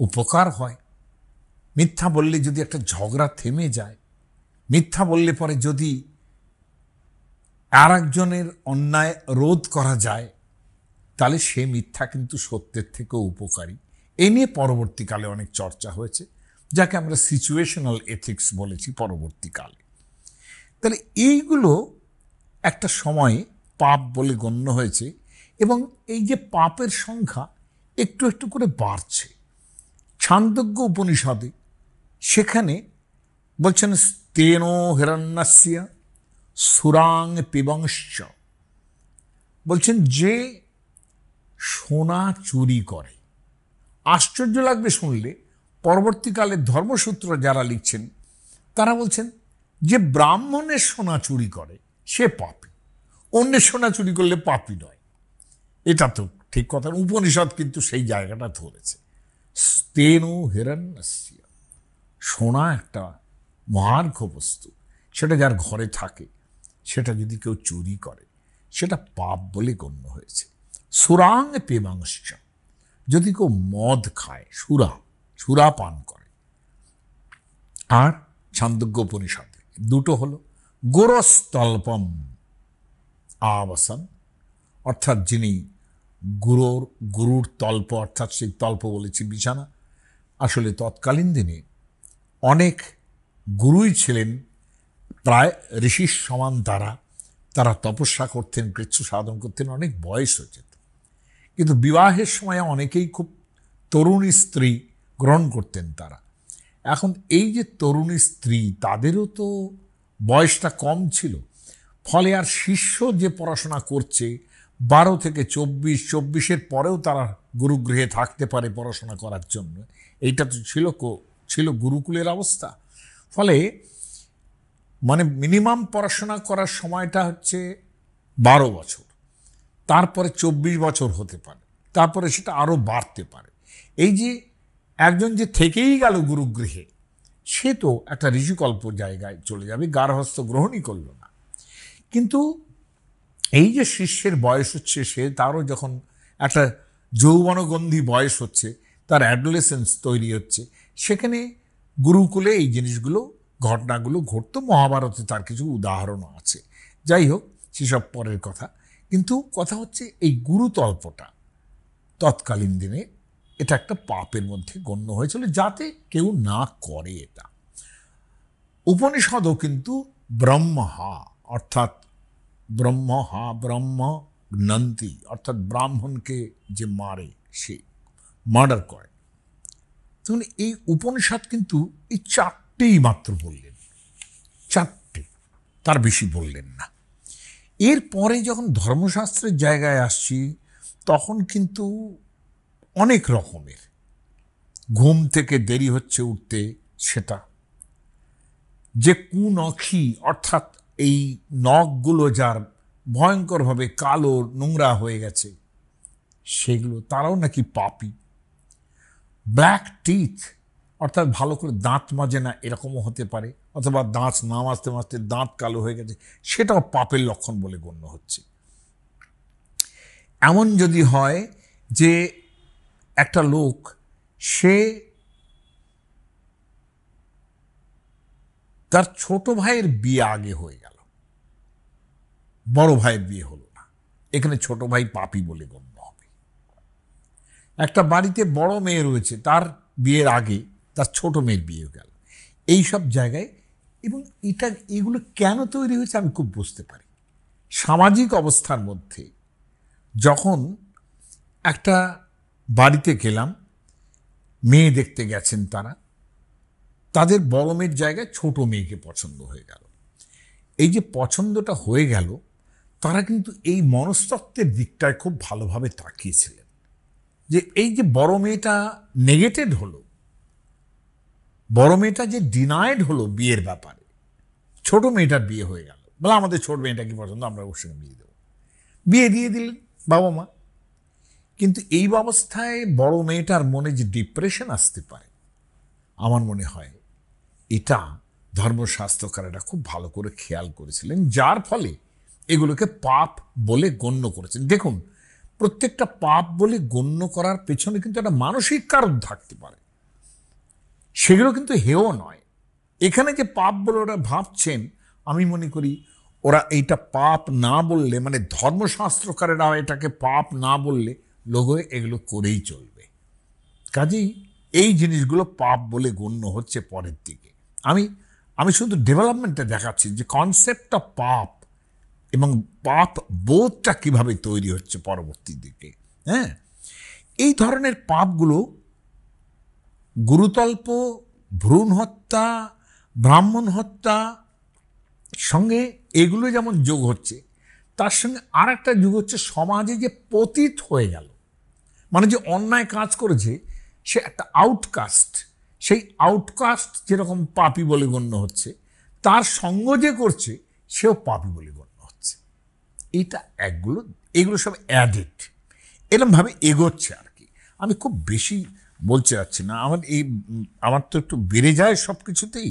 উপকার হয়, মিথ্যা বললে যদি একটা ঝগড়া থেমে যায়, মিথ্যা বললে পরে যদি আর একজনের অন্যায় রোধ করা যায়, তাহলে সে মিথ্যা কিন্তু সত্যের থেকেও উপকারী। এ নিয়ে পরবর্তীকালে অনেক চর্চা হয়েছে, যাকে আমরা সিচুয়েশনাল এথিক্স বলেছি পরবর্তীকালে। তাহলে এইগুলো একটা সময়ে পাপ বলে গণ্য হয়েছে, এবং এই যে পাপের সংখ্যা একটু একটু করে বাড়ছে। ছান্দোগ্য উপনিষদে সেখানে বলছেন স্তেনো হিরণ্যস্য সুরাং পিবংশ্চ, বলছেন যে সোনা চুরি করে। আশ্চর্য লাগবে শুনলে, পরবর্তীকালে ধর্মসূত্র যারা লিখছেন তারা বলছেন যে ব্রাহ্মণের সোনা চুরি করে সে পাপী, অন্যের সোনা চুরি করলে পাপী নয়। এটা তো ঠিক কথা। উপনিষদ কিন্তু সেই জায়গাটা ধরেছে। স্তেনো হিরণ্যস্য, সোনা একটা মহার্ঘ বস্তু, সেটা যার ঘরে থাকে, সেটা যদি কেউ চুরি করে সেটা পাপ বলে গণ্য হয়েছে। সুরাং পিবংশ্চ, যদি কেউ মদ খায়, সুরা পান করে। আর ছান্দোগ্য উপনিষদে দুটো হলো গুরস্তল্পম আবসন, অর্থাৎ যিনি গুরুর তল্প, অর্থাৎ সেই তল্প বলেছি বিছানা। আসলে তৎকালীন দিনে অনেক গুরুই ছিলেন প্রায় ঋষির সমান, তারা তপস্যা করতেন, কৃচ্ছ সাধন করতেন, অনেক বয়স হয়ে যেত। কিন্তু বিবাহের সময় অনেকেই খুব তরুণী স্ত্রী গ্রহণ করতেন তারা। এখন এই যে তরুণী স্ত্রী, তাদেরও তো বয়সটা কম ছিল, ফলে আর শিষ্য যে পড়াশোনা করছে 12 থেকে 24, 24-এর পরেও তারা গুরুগৃহে থাকতে পারে পড়াশোনা করার জন্য, এইটা তো ছিল গুরুকুলের অবস্থা। ফলে মানে মিনিমাম পড়াশোনা করার সময়টা হচ্ছে 12 বছর, তারপরে 24 বছর হতে পারে, তারপরে সেটা আরও বাড়তে পারে। এই যে একজন যে থেকেই গেল গুরুগৃহে, সে তো একটা ঋষিকল্প জায়গায় চলে যাবে, গার্হস্থ্য গ্রহণই করল না। কিন্তু এই যে শিষ্যের বয়স হচ্ছে, সে তারও যখন একটা যৌবনগন্ধি বয়স হচ্ছে, তার অ্যাডোলেসেন্স তৈরি হচ্ছে, সেখানে গুরুকুলে এই জিনিসগুলো ঘটনাগুলো ঘটতো। মহাভারতে তার কিছু উদাহরণও আছে। যাই হোক, সেসব পরের কথা। কিন্তু কথা হচ্ছে এই গুরুতল্পটা তৎকালীন দিনে এটা একটা পাপের মধ্যে গণ্য হয়েছিল, যাতে কেউ না করে এটা। উপনিষদও কিন্তু ব্রহ্মহা অর্থাৎ ব্রহ্ম গ্নন্তি অর্থাৎ ব্রাহ্মণকে যে মারে সে মার্ডার করে। তখন এই উপনিষদ কিন্তু এই 4টেই মাত্র বললেন, 4টে, তার বেশি বললেন না। এরপরে যখন ধর্মশাস্ত্রের জায়গায় আসছি, তখন কিন্তু অনেক রকমের, ঘুম থেকে দেরি হচ্ছে উঠতে সেটা, যে কুনখী অর্থাৎ এই নখগুলো যার ভয়ঙ্করভাবে কালো নোংরা হয়ে গেছে সেগুলো, তারাও নাকি পাপী। ব্ল্যাক টিথ অর্থাৎ ভালো করে দাঁত মাজে না, এরকমও হতে পারে, অথবা দাঁত না মাজতে মাজতে দাঁত কালো হয়ে গেছে, সেটাও পাপের লক্ষণ বলে গণ্য হচ্ছে। এমন যদি হয় যে একটা লোক, সে তার ছোট ভাইয়ের বিয়ে আগে হয়ে গেল, বড় ভাইয়ের বিয়ে হলো না, এখানে ছোট ভাই পাপী বলে গণ্য হবে। একটা বাড়িতে বড় মেয়ে রয়েছে, তার বিয়ের আগে তার ছোট মেয়ের বিয়ে গেল, এই সব জায়গায়। এবং এগুলো কেন তৈরি হয়েছে আমি খুব বুঝতে পারি। সামাজিক অবস্থার মধ্যে যখন একটা বাড়িতে গেলাম, মেয়ে দেখতে গেছেন তারা, তাদের বড় মেয়ের জায়গায় ছোট মেয়েকে পছন্দ হয়ে গেল। এই যে পছন্দটা হয়ে গেল, তারা কিন্তু এই মনস্তত্ত্বের দিকটায় খুব ভালোভাবে তাকিয়েছিলেন, যে এই যে বড় মেয়েটা নেগেটেড হলো, বড় মেয়েটা যে ডিনাইড হলো বিয়ের ব্যাপারে, ছোট মেয়েটার বিয়ে হয়ে গেল, বলে আমাদের ছোট মেয়েটা কি পছন্দ, আমরা ওর সঙ্গে বিয়ে দেবো। বিয়ে দিয়ে দিলেন বাবা মা। কিন্তু এই অবস্থায় বড় মেয়েটার মনে যে ডিপ্রেশন আসতে পারে, আমার মনে হয় এটা ধর্মশাস্ত্রকারেরা খুব ভালো করে খেয়াল করেছিলেন, যার ফলে এগুলোকে পাপ বলে গণ্য করেছেন। দেখুন, প্রত্যেকটা পাপ বলে গণ্য করার পেছনে কিন্তু একটা মানসিক কারণ থাকতে পারে, সেগুলো কিন্তু হেয় নয়। এখানে যে পাপ বলে ওরা ভাবছেন, আমি মনে করি ওরা এইটা পাপ না বললে, মানে ধর্মশাস্ত্রকারেরা এটাকে পাপ না বললে লোক এগুলো করেই চলবে। কাজেই এই জিনিসগুলো পাপ বলে গণ্য হচ্ছে পরের দিকে। আমি শুধু ডেভেলপমেন্টটা দেখাচ্ছি, যে কনসেপ্টটা পাপ এবং পাপ বোধটা কিভাবে তৈরি হচ্ছে পরবর্তী দিকে। হ্যাঁ, এই ধরনের পাপগুলো গুরুতল্প, ভ্রূণ হত্যা, ব্রাহ্মণ হত্যা সঙ্গে এগুলো যেমন যোগ হচ্ছে, তার সঙ্গে আর একটা যোগ হচ্ছে সমাজে যে পতিত হয়ে গেল, মানে যে অন্যায় কাজ করেছে সে একটা আউটকাস্ট, সেই আউটকাস্ট যেরকম পাপী বলে গণ্য হচ্ছে, তার সঙ্গ যে করছে সেও পাপী বলে গণ্য হচ্ছে। এইটা এগুলো সব অ্যাডেড, এরমভাবে এগোচ্ছে আর কি। আমি খুব বেশি বলতে যাচ্ছি না, আমার তো একটু বেড়ে যায় সব কিছুতেই।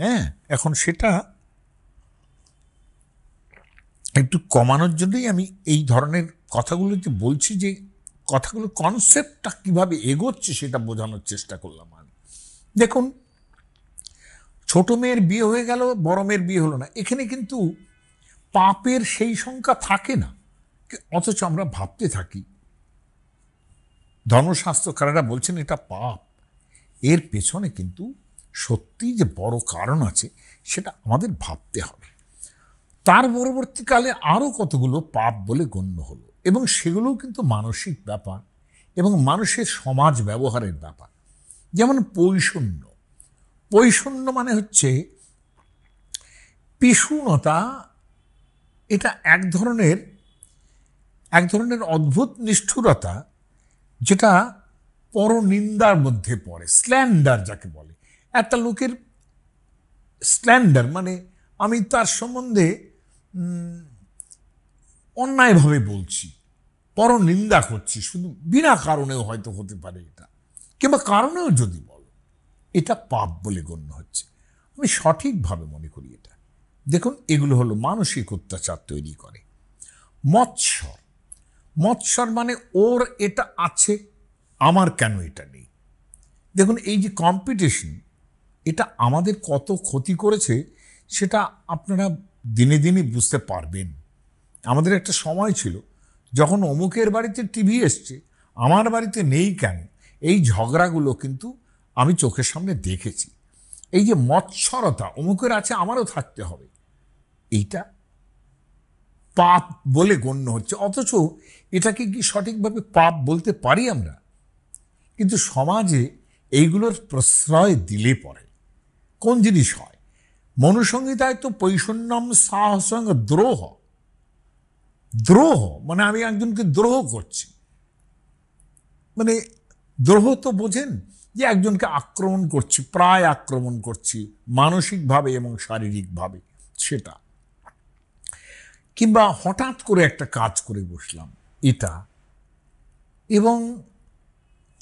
হ্যাঁ, এখন সেটা একটু কমানোর জন্যই আমি এই ধরনের কথাগুলো যে বলছি, যে কথাগুলো কনসেপ্টটা কিভাবে এগোচ্ছে সেটা বোঝানোর চেষ্টা করলাম আমি। দেখুন, ছোট মেয়ের বিয়ে হয়ে গেল, বড় মেয়ের বিয়ে হলো না, এখানে কিন্তু পাপের সেই সংখ্যা থাকে না, অথচ আমরা ভাবতে থাকি। ধর্মশাস্ত্রকারেরা বলছেন এটা পাপ, এর পেছনে কিন্তু সত্যিই যে বড় কারণ আছে সেটা আমাদের ভাবতে হবে। তার পরবর্তীকালে আরও কতগুলো পাপ বলে গণ্য হলো, এবং সেগুলোও কিন্তু মানসিক ব্যাপার এবং মানুষের সমাজ ব্যবহারের ব্যাপার। যেমন পৈশূন্য মানে হচ্ছে পিশুনতা এটা এক ধরনের অদ্ভুত নিষ্ঠুরতা, যেটা পরনিন্দার মধ্যে পড়ে। স্ল্যান্ডার যাকে বলে, একটা লোকের স্ল্যান্ডার মানে আমি তার সম্বন্ধে অন্যায়ভাবে বলছি, পরনিন্দা করছি, শুধু বিনা কারণেও হয়তো হতে পারে এটা, কিংবা কারণেও যদি বলো, এটা পাপ বলে গণ্য হচ্ছে। আমি সঠিকভাবে মনে করি এটা। দেখুন, এগুলো হলো মানসিক অত্যাচার তৈরি করে। মৎসর মানে ওর এটা আছে, আমার কেন এটা নেই। দেখুন, এই যে কম্পিটিশন, এটা আমাদের কত ক্ষতি করেছে সেটা আপনারা দিনে দিনে বুঝতে পারবেন। আমাদের একটা সময় ছিল যখন অমুকের বাড়িতে টিভি এসছে, আমার বাড়িতে নেই কেন, এই ঝগড়াগুলো কিন্তু আমি চোখের সামনে দেখেছি। এই যে মৎসরতা, অমুকের আছে আমারও থাকতে হবে, এইটা পাপ বলে গণ্য হচ্ছে। অথচ এটাকে কি সঠিকভাবে পাপ বলতে পারি আমরা? কিন্তু সমাজে এইগুলোর প্রশ্রয় দিলে পরে কোন জিনিস হয়? মনুসংহিতায় তো পৈষণ্যম সাহসং দ্রোহ, দ্রোহ মানে আমি একজনকে দ্রোহ করছি। মানে দ্রোহ তো বোঝেন, যে একজনকে আক্রমণ করছি, প্রায় আক্রমণ করছি মানসিকভাবে এবং শারীরিকভাবে, সেটা। কিংবা হঠাৎ করে একটা কাজ করে বসলাম, এটা। এবং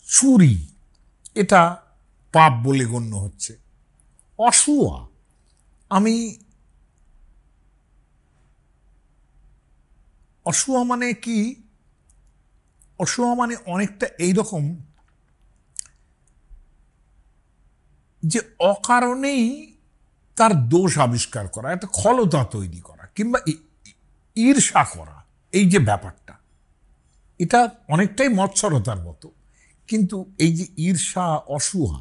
চুরি, এটা পাপ বলে গণ্য হচ্ছে। অসূয়া, অসূয়া মানে কি? অসূয়া মানে অনেকটা এইরকম যে অকারণেই তার দোষ আবিষ্কার করা, একটা খলতা তৈরি করা, কিংবা ঈর্ষা করা। এই যে ব্যাপারটা, এটা অনেকটাই মৎসরতার মতো। কিন্তু এই যে ঈর্ষা, অসূয়া,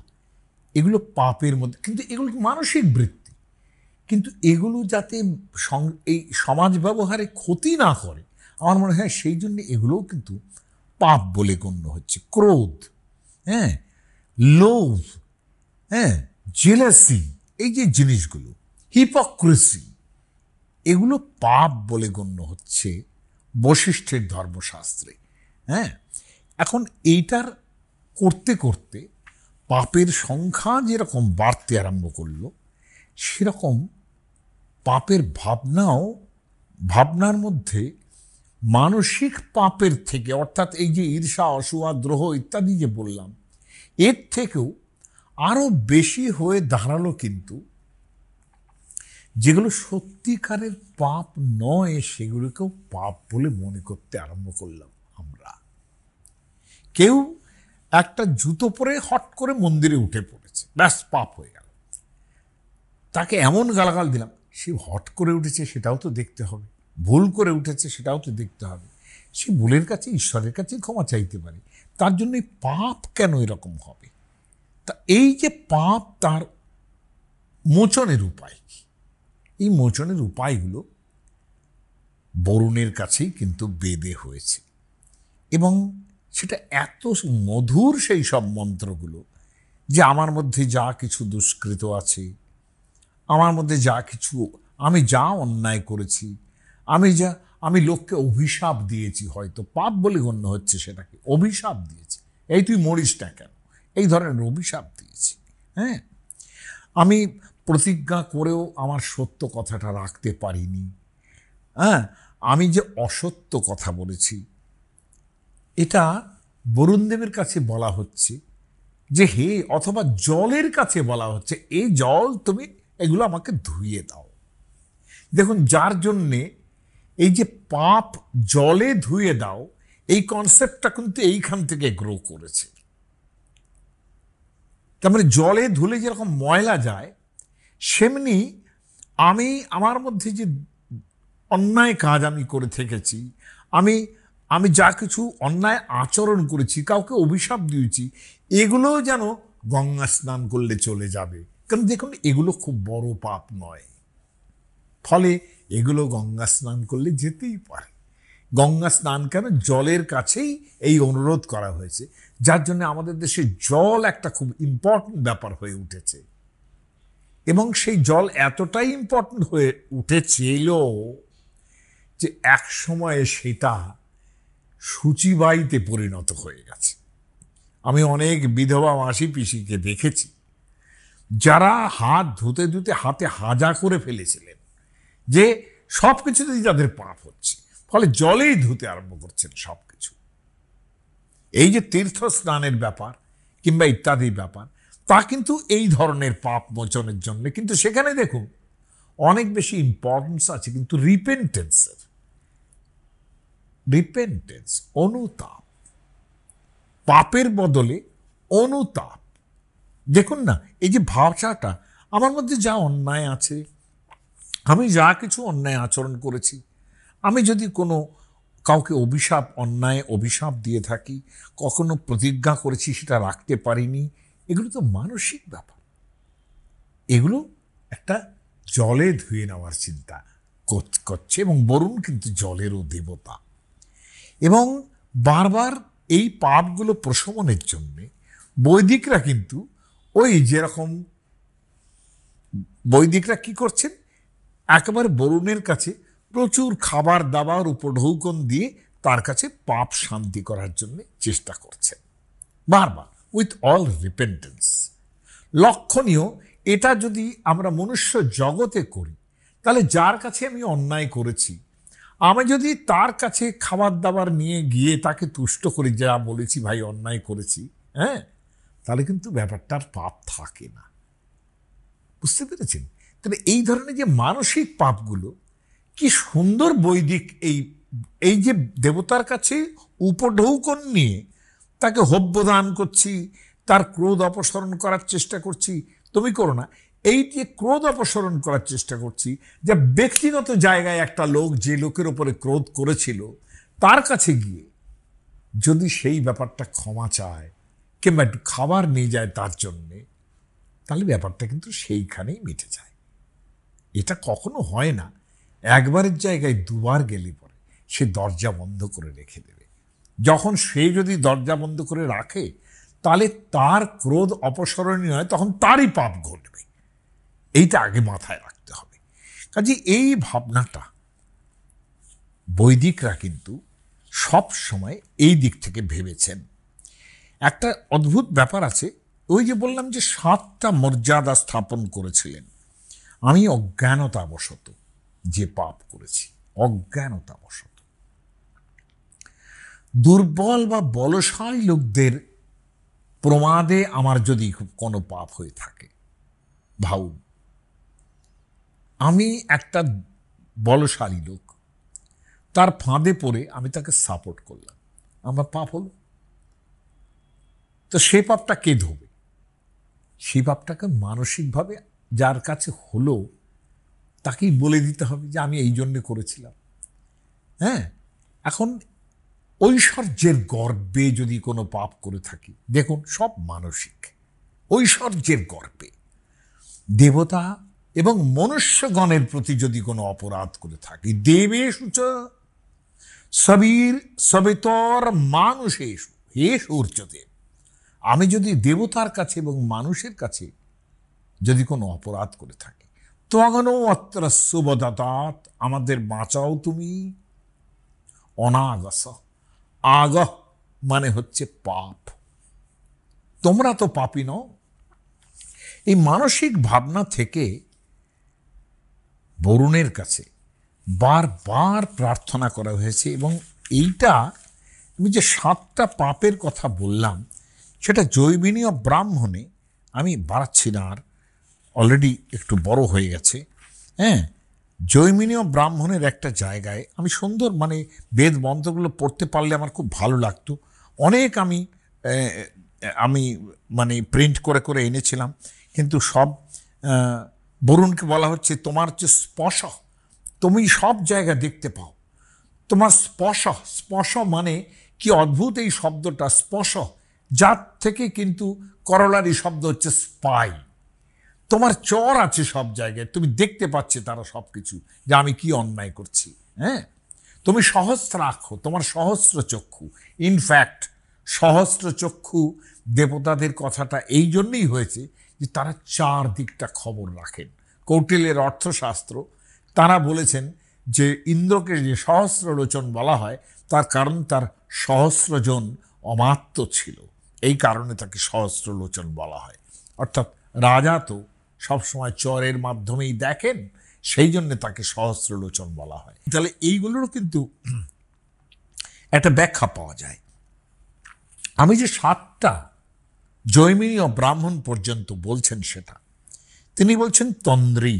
এগুলো পাপের মধ্যে, কিন্তু এগুলো মানসিক বৃত্তি। কিন্তু এগুলো যাতে এই সমাজ ব্যবহারে ক্ষতি না করে, আমার মনে হয় সেই জন্য এগুলোও কিন্তু পাপ বলে গণ্য হচ্ছে। ক্রোধ, হ্যাঁ, লোভ, হ্যাঁ, জেলাসি, এই যে জিনিসগুলো, হিপোক্রেসি, এগুলো পাপ বলে গণ্য হচ্ছে বশিষ্ঠের ধর্মশাস্ত্রে। হ্যাঁ, এখন এইটার করতে করতে পাপের সংখ্যা যেরকম বাড়তে আরম্ভ করলো, সেরকম পাপের ভাবনার মধ্যে মানসিক পাপের থেকে, অর্থাৎ এই যে ঈর্ষা, অসূয়া, দ্রোহ ইত্যাদি যে বললাম, এর থেকেও আরো বেশি হয়ে দাঁড়ালো কিন্তু যেগুলো সত্যিকারের পাপ নয়, সেগুলোকেও পাপ বলে মনে করতে আরম্ভ করলাম আমরা। কেউ একটা জুতো পরে হট করে মন্দিরে উঠে পড়েছে, ব্যাস পাপ হয়ে গেল। তাকে এমন গালাগাল দিলাম, সে হট করে উঠেছে সেটাও তো দেখতে হবে, ভুল করে উঠেছে সেটাও তো দেখতে হবে। সে ভুলের কাছে ঈশ্বরের কাছে ক্ষমা চাইতে পারে, তার জন্য পাপ কেন এরকম হবে? তা এই যে পাপ, তার মোচনের উপায় কি? এই মোচনের উপায়গুলো বরুণের কাছেই কিন্তু বেদে হয়েছে, এবং সেটা এত মধুর সেই সব মন্ত্রগুলো, যে আমার মধ্যে যা কিছু দুষ্কৃত আছে, আমার মধ্যে যা কিছু, আমি যা অন্যায় করেছি, আমি লোককে অভিশাপ দিয়েছি, হয়তো পাপ বলে গণ্য হচ্ছে, সেটাকে অভিশাপ দিয়েছি, এই তুই মরিস না কেন, এই ধরনের অভিশাপ দিয়েছি। হ্যাঁ, আমি প্রতিজ্ঞা করেও আমার সত্য কথাটা রাখতে পারিনি। হ্যাঁ, আমি যে অসত্য কথা বলেছি, এটা বরুণদেবের কাছে বলা হচ্ছে যে হে, অথবা জলের কাছে বলা হচ্ছে, এই জল তুমি এগুলো আমাকে ধুইয়ে দাও। দেখুন, যার জন্যে এই যে পাপ জলে ধুয়ে দাও, এই কনসেপ্টটা কিন্তু এইখান থেকে গ্রো করেছে। তার মানে জলে ধুলে যেরকম ময়লা যায়, সেমনি আমার মধ্যে যে অন্যায় কাজ আমি করে থেকেছি, আমি যা কিছু অন্যায় আচরণ করেছি, কাউকে অভিশাপ দিয়েছি, এগুলো যেন গঙ্গা স্নান করলে চলে যাবে। কারণ দেখুন, এগুলো খুব বড় পাপ নয়, ফলে এগুলো গঙ্গা স্নান করলে যেতেই পারে। গঙ্গা স্নান কেন, জলের কাছেই এই অনুরোধ করা হয়েছে, যার জন্য আমাদের দেশে জল একটা খুব ইম্পর্টেন্ট ব্যাপার হয়ে উঠেছে। এবং সেই জল এতটাই ইম্পর্ট্যান্ট হয়ে উঠেছিল যে এক সময়ে সেটা সূচিবাইতে পরিণত হয়ে গেছে। আমি অনেক বিধবা মাসি পিসিকে দেখেছি যারা হাত ধুতে ধুতে হাতে হাজা করে ফেলেছিলেন যে সব কিছুতেই তাদের পাপ হচ্ছে, ফলে জলেই ধুতে আরম্ভ করছেন সব কিছু। এই যে তীর্থ স্নানের ব্যাপার কিংবা ইত্যাদি ব্যাপার, তা কিন্তু এই ধরনের পাপ মোচনের জন্য। কিন্তু সেখানে দেখুন অনেক বেশি ইম্পর্টেন্স আছে কিন্তু রিপেন্টেন্সের। রিপেন্টেন্স, অনুতাপ, পাপের বদলে অনুতাপ। দেখুন না, এই যে ভাষাটা, আমার মধ্যে যা অন্যায় আছে, আমি যা কিছু অন্যায় আচরণ করেছি, আমি যদি কোনো কাউকে অন্যায় অভিশাপ দিয়ে থাকি, কখনো প্রতিজ্ঞা করেছি সেটা রাখতে পারিনি, এগুলো তো মানসিক ব্যাপার। এগুলো একটা জলে ধুয়ে নেওয়ার চিন্তা করছে, এবং বরুণ কিন্তু জলেরও দেবতা। এবং বারবার এই পাপগুলো প্রশমনের জন্যে বৈদিকরা কিন্তু ওই যেরকম বৈদিকরা কি করছেন, একেবারে বরুণের কাছে প্রচুর খাবার দাবার উপঢৌকন দিয়ে তার কাছে পাপ শান্তি করার জন্য চেষ্টা করছেন বারবার, উইথ অল রিপেন্টেন্স। লক্ষণীয়, এটা যদি আমরা মনুষ্য জগতে করি, তাহলে যার কাছে আমি অন্যায় করেছি, আমি যদি তার কাছে খাবার দাবার নিয়ে গিয়ে তাকে তুষ্ট করি, যা বলেছি ভাই অন্যায় করেছি, হ্যাঁ, তাহলে কিন্তু ব্যাপারটার পাপ থাকে না। বুঝতে পেরেছেন? তাহলে এই ধরনের যে মানসিক পাপগুলো, কি সুন্দর বৈদিক এই যে দেবতার কাছে উপঢৌকন নিয়ে তাকে হব্যদান করছি, তার ক্রোধ অপসারণ করার চেষ্টা করছি, তুমি করো না, এই যে ক্রোধ অপসারণ করার চেষ্টা করছি, যে ব্যক্তিগত জায়গায় একটা লোক যে লোকের ওপরে ক্রোধ করেছিল তার কাছে গিয়ে যদি সেই ব্যাপারটা ক্ষমা চায় কিংবা একটু খাবার নিয়ে যায় তার জন্যে, তাহলে ব্যাপারটা কিন্তু সেইখানেই মিটে যায়। এটা কখনো হয় না একবারের জায়গায় দুবার গেলে পরে সে দরজা বন্ধ করে রেখে দেবে। যখন সে যদি দরজা বন্ধ করে রাখে, তাহলে তার ক্রোধ অপসরণীয় হয়, তখন তারই পাপ ঘটবে। এইটা আগে মাথায় রাখতে হবে। কাজে এই ভাবনাটা বৈদিকরা কিন্তু সব সময় এই দিক থেকে ভেবেছেন। একটা অদ্ভুত ব্যাপার আছে, ওই যে বললাম যে 7টা মর্যাদা স্থাপন করেছিলেন। আমি অজ্ঞানতাবশত যে পাপ করেছি, অজ্ঞানতাবশত, দুর্বল বা বলশালী লোকদের প্রমাদে আমার যদি কোনো পাপ হয়ে থাকে, ভাবুন আমি একটা বলশালী লোক, তার ফাঁদে পড়ে আমি তাকে সাপোর্ট করলাম, আমার পাপ হলো। তো সে পাপটা কে ধোবে? সেই পাপটাকে মানসিকভাবে যার কাছে হলো তাকেই বলে দিতে হবে যে আমি এই জন্যে করেছিলাম। হ্যাঁ, এখন ঐশ্বর্যের গর্বে যদি কোনো পাপ করে থাকি, দেখুন সব মানসিক, ঐশ্বর্যের গর্বে দেবতা এবং মনুষ্যগণের প্রতি যদি কোনো অপরাধ করে থাকি, দেবেষু চ সবীর সবিতর মানুষেষু হে সূর্যদেব, আমি যদি দেবতার কাছে এবং মানুষের কাছে যদি কোনো অপরাধ করে থাকি, ত্বগনো অত্র সুবদতাৎ, আমাদের বাঁচাও তুমি। অনাগস, আগহ মানে হচ্ছে পাপ, তোমরা তো পাপী নও। এই মানসিক ভাবনা থেকে বরুণের কাছে বারবার প্রার্থনা করা হয়েছে। এবং এইটা আমি যে 7টা পাপের কথা বললাম, সেটা জৈমিনীয় ব্রাহ্মণে, আমি বাড়াচ্ছি না আর, অলরেডি একটু বড় হয়ে গেছে। হ্যাঁ, জৈমিনীয় ব্রাহ্মণের একটা জায়গায় আমি সুন্দর মানে বেদ মন্ত্রগুলো পড়তে পারলে আমার খুব ভালো লাগতো। অনেক আমি মানে প্রিন্ট করে করে এনেছিলাম, কিন্তু সব বরুণকে বলা হচ্ছে তোমার যে স্পর্শ, তুমি সব জায়গা দেখতে পাও, তোমার স্পর্শ, স্পর্শ মানে কি অদ্ভুত এই শব্দটা স্পর্শ, যার থেকে কিন্তু করলারি শব্দ হচ্ছে স্পাই। তোমার চর আছে সব জায়গায়, তুমি দেখতে পাচ্ছে তারা সব কিছু, যে আমি কি অন্যায় করছি। হ্যাঁ, তুমি সহস্রাক্ষ, তোমার সহস্র চক্ষু। ইনফ্যাক্ট সহস্র চক্ষু দেবতাদের কথাটা এই জন্যই হয়েছে যে তারা চারদিকটা খবর রাখেন। কৌটিল্যের অর্থশাস্ত্র, তারা বলেছেন যে ইন্দ্রকে যে সহস্রলোচন বলা হয় তার কারণ তার সহস্রজন অমাত্য ছিল, এই কারণে তাকে সহস্রলোচন বলা হয়। অর্থাৎ রাজা তো সবসময় চরের মাধ্যমেই দেখেন, সেই জন্য তাকে সহস্রলোচন বলা হয়। তাহলে এইগুলোরও কিন্তু একটা ব্যাখ্যা পাওয়া যায়। আমি যে 7টা জৈমিনী ও ব্রাহ্মণ পর্যন্ত বলছেন সেটা, তিনি বলছেন তন্দ্রী,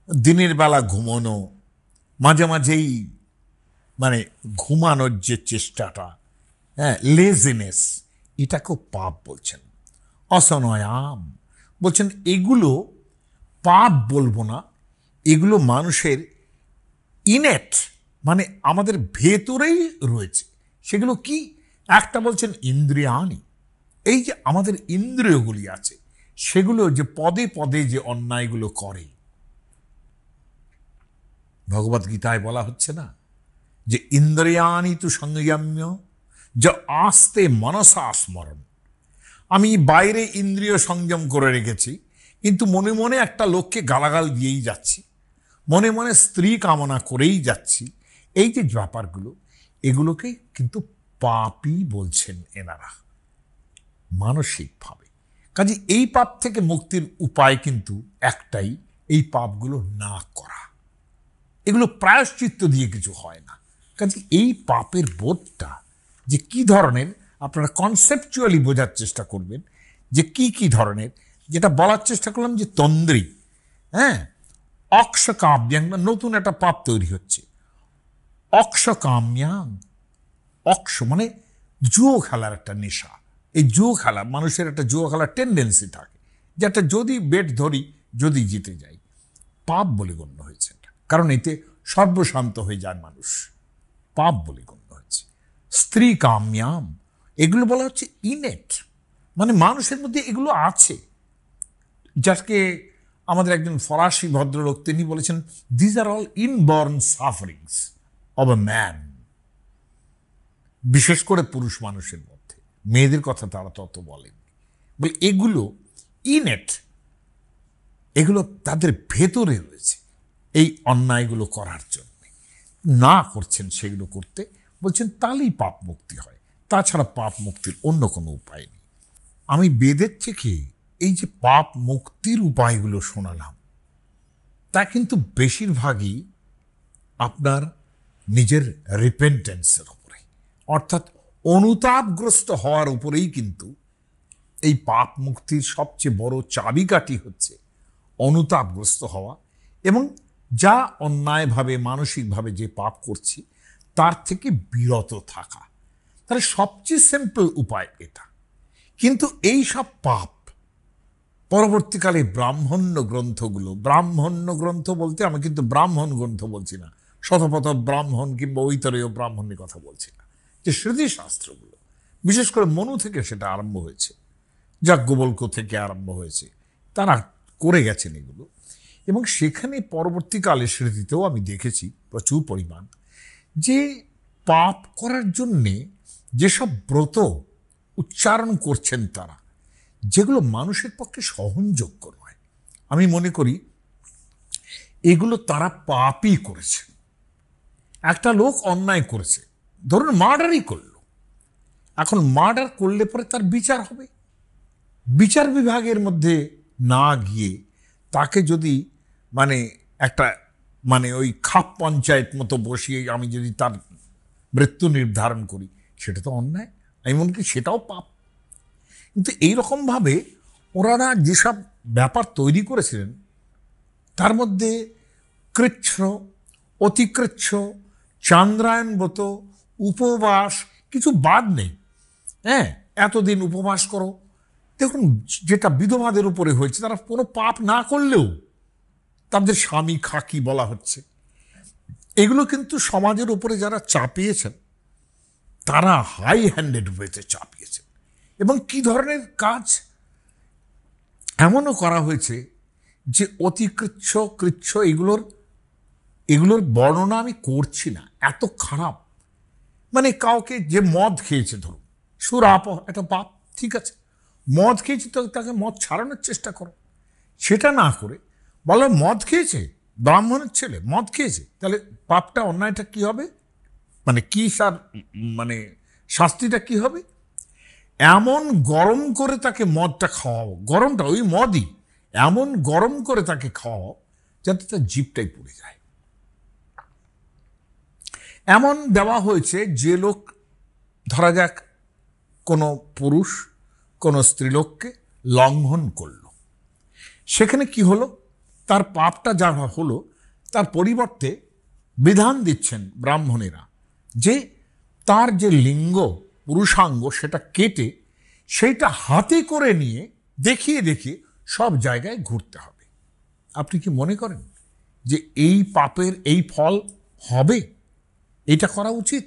দিনের বেলা ঘুমানো, মাঝে মাঝেই মানে ঘুমানোর যে চেষ্টাটা, হ্যাঁ, লেজিনেস, এটাকেও পাপ বলছেন। অসনয়াম বলছেন এগুলো পাপ বলবো না, এগুলো মানুষের ইনেট, মানে আমাদের ভেতরেই রয়েছে। সেগুলো কি? একটা বলছেন ইন্দ্রিয়ানি, এই যে আমাদের ইন্দ্রিয়গুলি আছে সেগুলো যে পদে পদে যে অন্যায়গুলো করে, ভগবত গীতায় বলা হচ্ছে না যে ইন্দ্রিয়ানি তু সংযম্য যা আস্তে মনসা স্মরণ। আমি বাইরে ইন্দ্রিয় সংযম করে রেখেছি, কিন্তু মনে মনে একটা লোককে গালাগাল দিয়েই যাচ্ছি, মনে মনে স্ত্রী কামনা করেই যাচ্ছি। এই যে ব্যাপারগুলো, এগুলোকে কিন্তু পাপই বলছেন এনারা মানসিকভাবে। কাজে এই পাপ থেকে মুক্তির উপায় কিন্তু একটাই, এই পাপগুলো না করা। এগুলো প্রায়শ্চিত্ত দিয়ে কিছু হয় না। কাজে এই পাপের বোধটা যে কি ধরনের, আপনারা কনসেপচুয়ালি বোঝার চেষ্টা করবেন যে কি কি ধরনের। যেটা বলার চেষ্টা করলাম যে তন্দ্রী, হ্যাঁ, অক্ষকাম্যাং, নতুন একটা পাপ তৈরি হচ্ছে। অক্ষকাম্যাং, অক্ষ মানে জুয়ো খেলার একটা নেশা। এই জুয়ো খেলা, মানুষের একটা জুয়ো খেলার টেন্ডেন্সি থাকে, যেটা যদি বেট ধরি, যদি জিতে যাই, পাপ বলে গণ্য হয়েছে। কারণ এতে সর্বশান্ত হয়ে যায় মানুষ, পাপ বলে গণ্য হয়েছে। স্ত্রী কাম্যাম, এগুলো বলা হচ্ছে ইনেট, মানে মানুষের মধ্যে এগুলো আছে। যাকে আমাদের একজন ফরাসি ভদ্রলোক তিনি বলেছেন, these are all inborn sufferings of a man. বিশেষ করে পুরুষ মানুষের মধ্যে, মেয়েদের কথা তারা তত বলেননি। বলে এগুলো ইনেট, এগুলো তাদের ভেতরে রয়েছে এই অন্যায়গুলো করার জন্য। না করছেন সেগুলো করতে, বলছেন তাহলেই পাপ মুক্তি হয়, তাছাড়া পাপ মুক্তির অন্য কোনো উপায় নেই। আমি বেদের থেকে এই যে পাপ মুক্তির উপায়গুলো শোনালাম, তা কিন্তু বেশিরভাগই আপনার নিজের রিপেন্টেন্সের উপরে, অর্থাৎ অনুতাপগ্রস্ত হওয়ার উপরেই কিন্তু এই পাপ মুক্তির সবচেয়ে বড় চাবিকাঠি হচ্ছে অনুতাপগ্রস্ত হওয়া, এবং যা অন্যায়ভাবে মানসিকভাবে যে পাপ করছি তার থেকে বিরত থাকা। তাহলে সবচেয়ে সিম্পল উপায় এটা। কিন্তু এই সব পাপ পরবর্তীকালে ব্রাহ্মণ্য গ্রন্থগুলো, ব্রাহ্মণ্য গ্রন্থ বলতে আমি কিন্তু ব্রাহ্মণ গ্রন্থ বলছি না, শতপথ ব্রাহ্মণ কিংবা ঐতরেয় ব্রাহ্মণের কথা বলছি না, যে স্মৃতিশাস্ত্রগুলো, বিশেষ করে মনু থেকে সেটা আরম্ভ হয়েছে, যাজ্ঞবল্ক্য থেকে আরম্ভ হয়েছে, তারা করে গেছেন এগুলো। এবং সেখানে পরবর্তীকালে স্মৃতিতেও আমি দেখেছি প্রচুর পরিমাণ যে পাপ করার জন্যে যেসব ব্রত উচ্চারণ করছেন তারা, যেগুলো মানুষের পক্ষে সহনযোগ্য নয়, আমি মনে করি এগুলো তারা পাপই করেছে। একটা লোক অন্যায় করেছে, ধরুন মার্ডারই করলো, এখন মার্ডার করলে পরে তার বিচার হবে, বিচার বিভাগের মধ্যে না গিয়ে তাকে যদি মানে একটা মানে ওই খাপ পঞ্চায়েত মতো বসিয়ে আমি যদি তার মৃত্যু নির্ধারণ করি, সেটা তো অন্যায়, আমি মনে করি সেটাও পাপ। কিন্তু এইরকমভাবে ওনারা যেসব ব্যাপার তৈরি করেছিলেন, তার মধ্যে কৃচ্ছ, অতিকৃচ্ছ, চান্দ্রায়ণ ব্রত, উপবাস, কিছু বাদ নেই। হ্যাঁ, এতদিন উপবাস করো, দেখুন যেটা বিধবাদের উপরে হয়েছে, তারা কোনো পাপ না করলেও তাদের স্বামী খাকি বলা হচ্ছে। এগুলো কিন্তু সমাজের উপরে যারা চাপিয়েছেন তারা হাই হ্যান্ডেড ওয়েতে চাপিয়েছেন। এবং কি ধরনের কাজ এমনও করা হয়েছে যে অতিকৃচ্ছ কৃচ্ছ এগুলোর বর্ণনা আমি করছি না, এত খারাপ। মানে কাউকে যে মদ খেয়েছে, ধরুন সুরাপ, এটা পাপ, ঠিক আছে, মদ খেয়েছে তো তাকে মদ ছাড়ানোর চেষ্টা করো। সেটা না করে বলো মদ খেয়েছে, ব্রাহ্মণের ছেলে মদ খেয়েছে, তাহলে পাপটা অন্যায়টা কি হবে, মানে কি মানে শাস্তিটা কি হবে? এমন গরম করে তাকে মদটা খাওয়াও, গরমটা ওই মদই এমন গরম করে তাকে খাওয়াও যাতে তার জিভটাই পুড়ে যায়। এমন দেওয়া হয়েছে যে লোক, ধরা যাক কোনো পুরুষ কোনো স্ত্রীলোককে লঙ্ঘন করল, সেখানে কি হলো, তার পাপটা যা হলো তার পরিবর্তে বিধান দিচ্ছেন ব্রাহ্মণেরা যে তার যে লিঙ্গ পুরুষাঙ্গ সেটা কেটে সেইটা হাতে করে নিয়ে দেখিয়ে দেখিয়ে সব জায়গায় ঘুরতে হবে। আপনি কি মনে করেন যে এই পাপের এই ফল হবে? এটা করা উচিত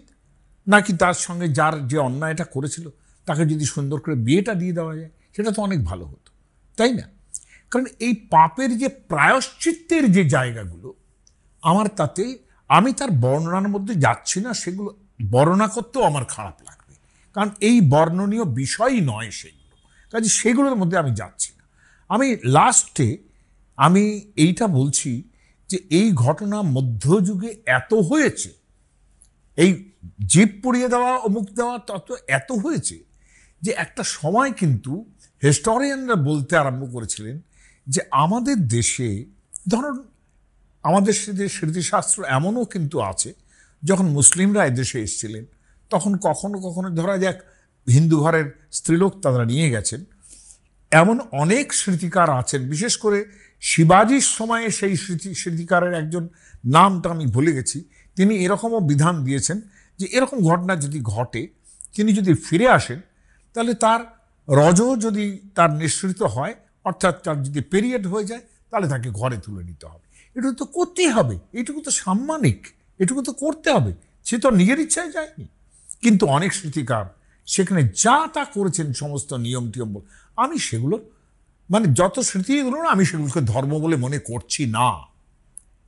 নাকি তার সঙ্গে যার যে অন্যায়টা করেছিল তাকে যদি সুন্দর করে বিয়েটা দিয়ে দেওয়া যায়, সেটা তো অনেক ভালো হতো, তাই না? কারণ এই পাপের যে প্রায়শ্চিত্তের যে জায়গাগুলো, আমার তাতে, আমি তার বর্ণনার মধ্যে যাচ্ছি না, সেগুলো বর্ণনা করতেও আমার খারাপ লাগবে, কারণ এই বর্ণনীয় বিষয়ই নয় সেগুলো, কাজে সেগুলোর মধ্যে আমি যাচ্ছি না। আমি লাস্টে আমি এইটা বলছি যে এই ঘটনা মধ্যযুগে এত হয়েছে, এই জিভ পুড়িয়ে দেওয়া অমুক দেওয়া তত এত হয়েছে যে একটা সময় কিন্তু হিস্টোরিয়ানরা বলতে আরম্ভ করেছিলেন যে আমাদের দেশে, ধরুন আমাদের সাথে স্মৃতিশাস্ত্র এমনও কিন্তু আছে, যখন মুসলিমরা এদেশে এসেছিলেন তখন কখনো কখনো ধরা যাক হিন্দু ঘরের স্ত্রীলোক তারা নিয়ে গেছেন, এমন অনেক স্মৃতিকার আছেন, বিশেষ করে শিবাজির সময়ে সেই স্মৃতিকারের একজন নামটা আমি ভুলে গেছি, তিনি এরকমও বিধান দিয়েছেন যে এরকম ঘটনা যদি ঘটে, তিনি যদি ফিরে আসেন তাহলে তার রজ যদি তার নিঃসৃত হয়, অর্থাৎ তার যদি পিরিয়ড হয়ে যায়, তাহলে তাকে ঘরে তুলে নিতে হবে। এটুকু তো করতেই হবে, এটুকু তো সাম্মানিক, এটুকু তো করতে হবে, সে তো নিজের ইচ্ছায় যায়নি। কিন্তু অনেক স্মৃতিকার সেখানে যা তা করেছেন সমস্ত নিয়ম টিয়ম, আমি সেগুলো মানে যত স্মৃতিগুলো আমি সেগুলোকে ধর্ম বলে মনে করছি না।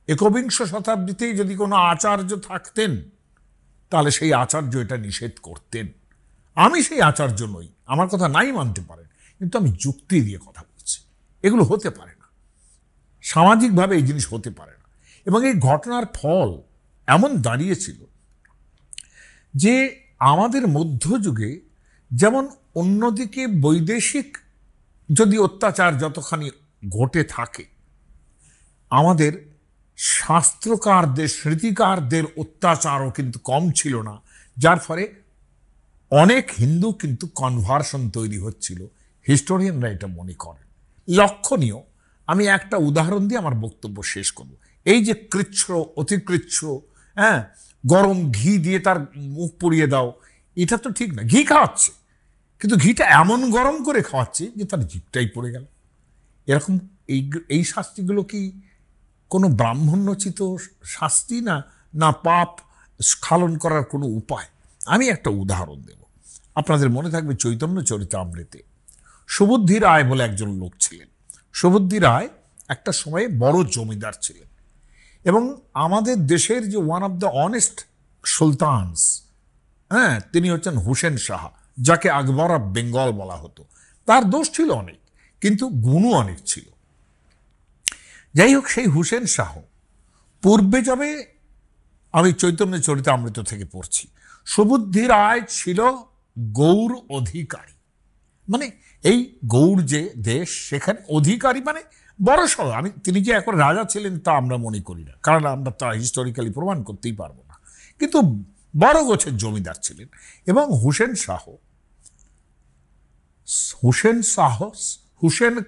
একবিংশ শতাব্দীতেই যদি কোনো আচার্য থাকতেন তাহলে সেই আচার্য এটা নিষেধ করতেন। আমি সেই আচার্য নই, আমার কথা নাই মানতে পারেন, কিন্তু আমি যুক্তি দিয়ে কথা বলছি, এগুলো হতে পারে না, সামাজিকভাবে এই জিনিস হতে পারে না। এবং এই ঘটনার ফল এমন দাঁড়িয়েছিল যে আমাদের মধ্যযুগে যেমন অন্যদিকে বৈদেশিক যদি অত্যাচার যতখানি ঘটে থাকে, আমাদের শাস্ত্রকারদের স্মৃতিকারদের অত্যাচারও কিন্তু কম ছিল না, যার ফলে অনেক হিন্দু কিন্তু কনভার্সন তৈরি হচ্ছিল, হিস্টোরিয়ানরা এটা মনে করেন। লক্ষণীয়, আমি একটা উদাহরণ দিয়ে আমার বক্তব্য শেষ করব। এই যে কৃচ্ছ অতিকৃচ্ছ, হ্যাঁ, গরম ঘি দিয়ে তার মুখ পুড়িয়ে দাও, এটা তো ঠিক না। ঘি খাওয়াচ্ছে, কিন্তু ঘিটা এমন গরম করে খাওয়াচ্ছে যে তার জিভটাই পড়ে গেল। এরকম এই শাস্তিগুলো কি কোনো ব্রাহ্মণ্যোচিত শাস্তি না, না পাপ স্খলন করার কোনো উপায়? আমি একটা উদাহরণ দেব, আপনাদের মনে থাকবে চৈতন্য চরিতামৃতে সুবুদ্ধি রায় বলে একজন লোক ছিলেন। সুবুদ্ধি রায় একটা সময়ে বড় জমিদার ছিলেন, এবং আমাদের দেশের যে one of the honest sultans, হ্যাঁ, তিনি হচ্ছেন হুসেন শাহ, যাকে আকবর অফ বেঙ্গল বলা হতো। তার দোষ ছিল অনেক, কিন্তু গুণও অনেক ছিল। যাই হোক, সেই হুসেন শাহ পূর্বে যাবে, আমি চৈতন্য চরিতামৃত থেকে পড়ছি, সুবুদ্ধি রায় ছিল গৌর অধিকারী, মানে এই গৌর যে দেশ সেখানে অধিকারী মানে বড় সড়। তিনি যে এখন রাজা ছিলেন তা আমরা মনে করি না, কারণ আমরা তা হিস্টোরিক্যালি প্রমাণ করতেই পারবো না, কিন্তু বড় গোছের জমিদার ছিলেন। এবং হুসেন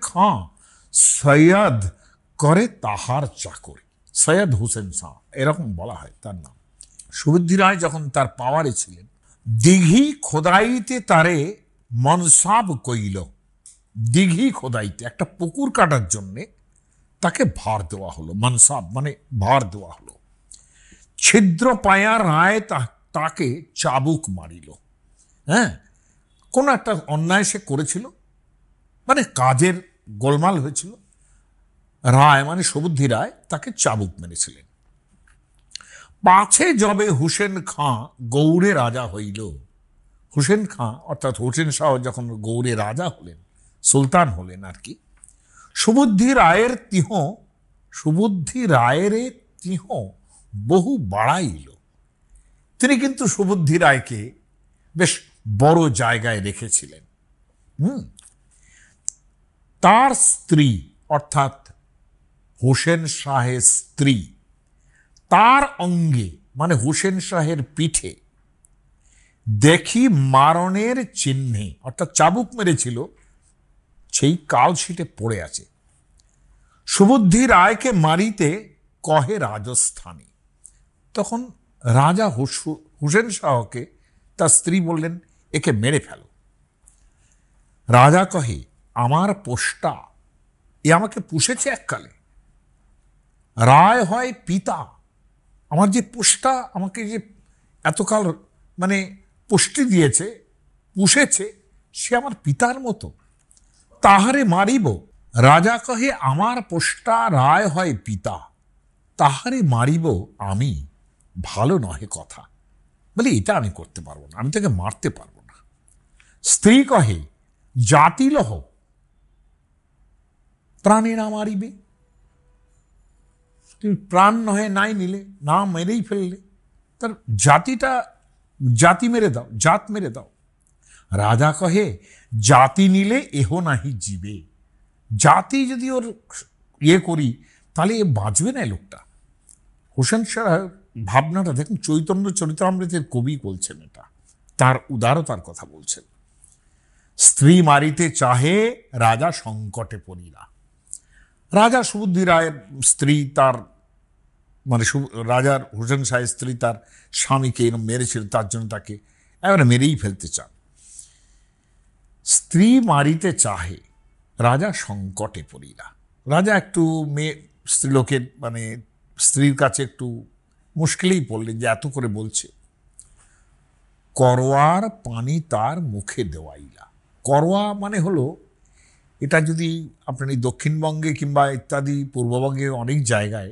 খাঁ সৈয়দ করে তাহার চাকরি, সৈয়দ হুসেন শাহ এরকম বলা হয় তার নাম। সুবুদ্ধি রায় যখন তার পাওয়ারে ছিলেন, দিঘি খোদাইতে তারে মনসাব কইল, দিঘি খোদাইতে একটা পুকুর কাটার জন্যে তাকে ভার দেওয়া হলো, মনসাব মানে ভার দেওয়া হলো। ছিদ্র পায়া রায় তাকে চাবুক মারিল। হ্যাঁ, কোনো একটা অন্যায় সে করেছিল, মানে কাজের গোলমাল হয়েছিল, রায় মানে সুবুদ্ধি রায় তাকে চাবুক মেরেছিলেন। পাছে যবে হুসেন খাঁ গৌড়ে রাজা হইল, হুসেন খাঁ অর্থাৎ হুসেন শাহ যখন গৌড়ে রাজা হলেন, সুলতান হলেন আর কি। সুবুদ্ধি রায়ের তিহ বহু বাড়াইল। তিনি কিন্তু সুবুদ্ধি রায়কে বেশ বড় জায়গায় রেখেছিলেন। তার স্ত্রী অর্থাৎ হোসেন শাহের স্ত্রী, তার অঙ্গে মানে হোসেন শাহের পিঠে দেখি মারণের চিহ্নে, অর্থাৎ চাবুক মেরেছিল, সেই কালশিটে পড়ে আছে। সুবুদ্ধি রায়কে মারিতে কহে রাজস্থানী। তখন রাজা হোসেন শাহকে তার স্ত্রী বললেন, একে মেরে ফেলো। রাজা কহে, আমার পোষ্টা, এ আমাকে পুষেছে এককালে, রায় হয় পিতা। আমার যে পোষ্টা আমাকে যে এতকাল মানে পুষ্টি দিয়েছে, পুষেছে, সে আমার পিতার মতো, তাহারে মারিব। রাজা কহে, আমার পোষ্টা রায় হয় পিতা, তাহারে মারিব আমি, ভালো নহে কথা। বলে, এটা আমি করতে পারবো না, আমি তাকে মারতে পারবো না। স্ত্রী কহে, জাতি লহ, প্রাণে না মারিবে। তুমি প্রাণ নহে নাই নিলে, না মেরেই ফেললে, তার জাতি মেরে দাও, জাত মেরে দাও। রাজা কহে, জাতি নিলে এহ নাহি জীবে। জাতি যদি ওর করি, তাহলে এ বাঁচবে না লোকটা। হোসেন শাহ ভাবনাটা দেখুন, চৈতন্য চরিতামৃতের কবি বলছেন, এটা তার উদারতার কথা বলছেন। স্ত্রী মারিতে চাহে, রাজা সংকটে পড়িলা। রাজা সুবুদ্ধি রায়ের স্ত্রী, তার মানে রাজার হোসেন শাহের স্ত্রী তার স্বামীকে এরকম মেরেছিল, তার জন্য তাকে এবারে মেরেই ফেলতে চান। স্ত্রী মারিতে চাহে, রাজা সংকটে পড়িলা। রাজা একটু স্ত্রীলোকের মানে স্ত্রীর কাছে একটু মুশকিলেই পড়লেন, যে এত করে বলছে। করোয়ার পানি তার মুখে দেওয়াইলা। করোয়া মানে হলো, এটা যদি আপনার এই দক্ষিণবঙ্গে কিংবা ইত্যাদি পূর্ববঙ্গে অনেক জায়গায়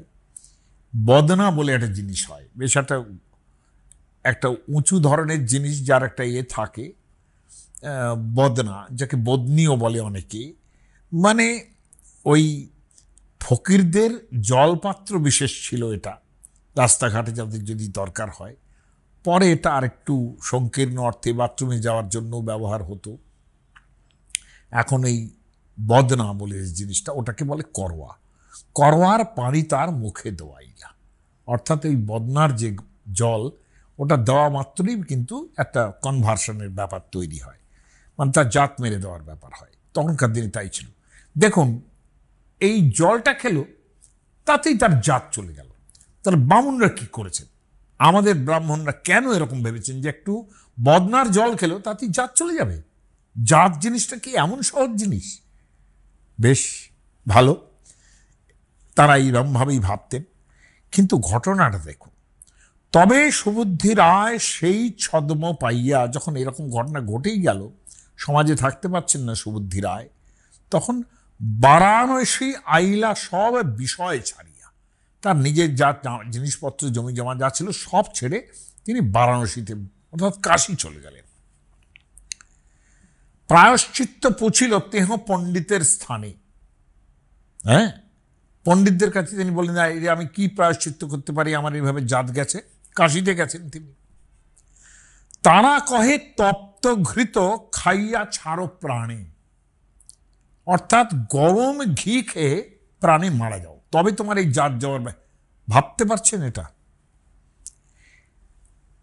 বদনা বলে একটা জিনিস হয়, বেশ একটা উঁচু ধরনের জিনিস, যার একটা থাকে বদনা, যাকে বদনিও বলে অনেকে। মানে ওই ফকিরদের জলপাত্র বিশেষ ছিল এটা, রাস্তাঘাটে যাদের যদি দরকার হয়। পরে এটা আরেকটু সংকীর্ণ অর্থে বাথরুমে যাওয়ার জন্য ব্যবহার হতো। এখন এই বদনা বলে জিনিসটা, ওটাকে বলে করোয়া। করোয়ার পানি তার মুখে দেওয়াইলা, অর্থাৎ এই বদনার যে জল, ওটা দেওয়া মাত্রই কিন্তু একটা কনভার্সনের ব্যাপার তৈরি হয়, মানে তার জাত মেরে দেওয়ার ব্যাপার হয়। তখনকার দিনে তাই ছিল। দেখুন, এই জলটা খেলো, তাতেই তার জাত চলে গেল। তাহলে বামুনরা কি করেছেন? আমাদের ব্রাহ্মণরা কেন এরকম ভেবেছেন যে একটু বদনার জল খেলো তাতেই জাত চলে যাবে? জাত জিনিসটা কি এমন সহজ জিনিস? বেশ ভালো, তারা এইরকমভাবেই ভাবতেন। কিন্তু ঘটনাটা দেখুন, তবে সুবুদ্ধি রায় সেই ছদ্ম পাইয়া, যখন এরকম ঘটনা ঘটেই গেল, সমাজে থাকতে পারছেন না সুবুদ্ধি রায়, তখন বারাণসী আইলা সব বিষয় ছাড়িয়া, তার নিজের যা জিনিসপত্র জমি জমা যা ছিল সব ছেড়ে তিনি বারাণসীতে অর্থাৎ কাশী চলে গেলেন। প্রায়শ্চিত্ত পুছিল তেহ পণ্ডিতের স্থানে। হ্যাঁ, পণ্ডিতদের কাছে তিনি বললেন, আমি কি প্রায়শ্চিত্ত করতে পারি, আমার এইভাবে জাত গেছে। কাশীতে গেছেন তিনি। তারা কহে, তপ্ত ঘৃত খাইয়া ছাড়ো প্রাণে, অর্থাৎ গরম ঘি খেয়ে প্রাণে মারা যাও, তবে তোমার এই জাত যাওয়ার। ভাবতে পারছেন এটা?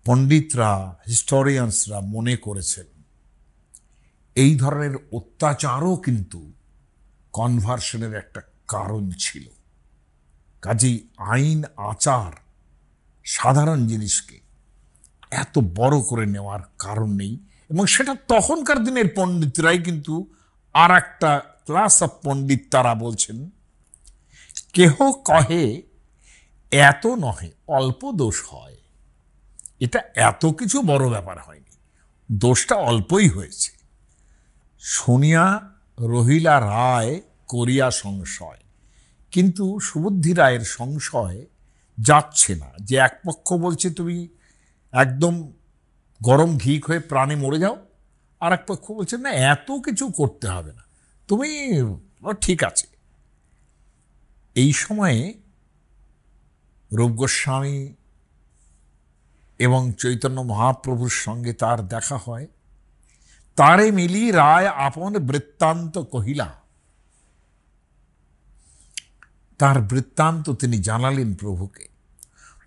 পণ্ডিতরা, হিস্টোরিয়ানসরা মনে করেছেন এই ধরনের অত্যাচারও কিন্তু কনভার্সনের একটা কারণ ছিল। কাজেই আইন আচার সাধারণ জিনিসকে এত বড় করে নেওয়ার কারণ নেই। এবং সেটা তখনকার দিনের পণ্ডিতরাই কিন্তু আর একটা ক্লাস অফ পণ্ডিত, তারা বলছেন, কেহ কহে এত নহে, অল্প দোষ হয়। এটা এত কিছু বড় ব্যাপার হয়নি, দোষটা অল্পই হয়েছে। শুনিয়া রহিলা রায় করিয়া সংশয়। কিন্তু সুবুদ্ধি রায়ের সংশয় যাচ্ছে না, যে এক পক্ষ বলছে তুমি একদম গরম ঘি হয়ে প্রাণে মরে যাও, আর এক পক্ষ বলছে না, এত কিছু করতে হবে না। তুমি ঠিক আছে। এই সময়ে রূপ গোস্বামী এবং চৈতন্য মহাপ্রভুর সঙ্গে তার দেখা হয়। তারে মিলি রায় আপন বৃত্তান্ত কহিলা, তার বৃত্তান্ত তিনি জানালেন প্রভুকে।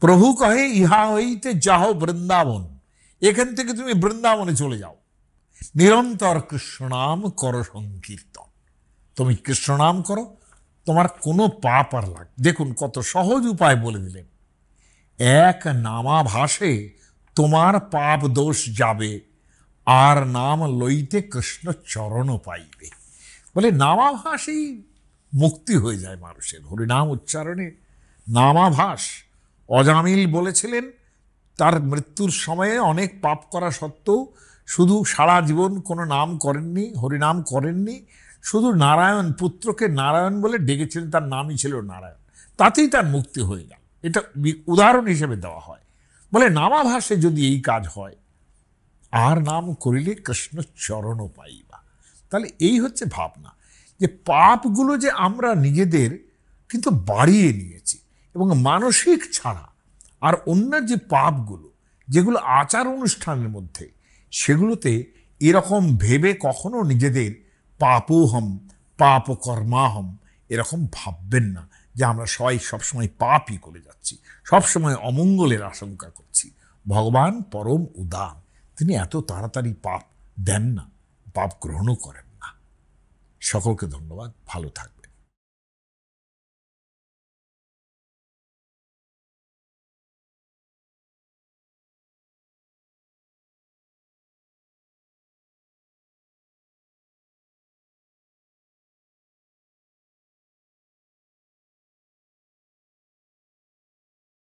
প্রভু কহে, ইহা হইতে যাও বৃন্দাবন, এখান থেকে তুমি বৃন্দাবনে চলে যাও, নিরন্তর কৃষ্ণনাম করো সংকীর্তন। তুমি কৃষ্ণনাম করো, তোমার কোনো পাপ আর লাগ। দেখুন কত সহজ উপায় বলে দিলেন। এক নামাভাসে তোমার পাপ দোষ যাবে, আর নাম লইতে কৃষ্ণ চরণ পাইবে। বলে নামাভাসেই মুক্তি হয়ে যায় মানুষের, হরিনাম উচ্চারণে নামাভাস। অজামিল বলেছিলেন তার মৃত্যুর সময়ে অনেক পাপ করা সত্ত্বেও শুধু সারা জীবন কোনো নাম করেননি, হরিনাম করেননি, শুধু নারায়ণ পুত্রকে নারায়ণ বলে ডেকেছিলেন, তার নামই ছিল নারায়ণ, তাতেই তার মুক্তি হয়ে গেল। এটা উদাহরণ হিসেবে দেওয়া হয়। বলে নামাভাসে যদি এই কাজ হয়, আর নাম করিলে কৃষ্ণ চরণ পাইবা। তাহলে এই হচ্ছে ভাবনা, যে পাপগুলো যে আমরা নিজেদের কিন্তু বাড়িয়ে নিয়েছি, এবং মানসিক ছাড়া আর অন্য যে পাপগুলো যেগুলো আচার অনুষ্ঠানের মধ্যে, সেগুলোতে এরকম ভেবে কখনো নিজেদের পাপোহম পাপ কর্মাহম এরকম ভাববেন না যে আমরা সবসময় পাপই করে যাচ্ছি, সবসময় অমঙ্গলের আশঙ্কা করছি। ভগবান পরম উদার, তিনি এত তাড়াতাড়ি পাপ দেন না, পাপ গ্রহণও করেন না। সকলকে ধন্যবাদ, ভালো থাকবেন।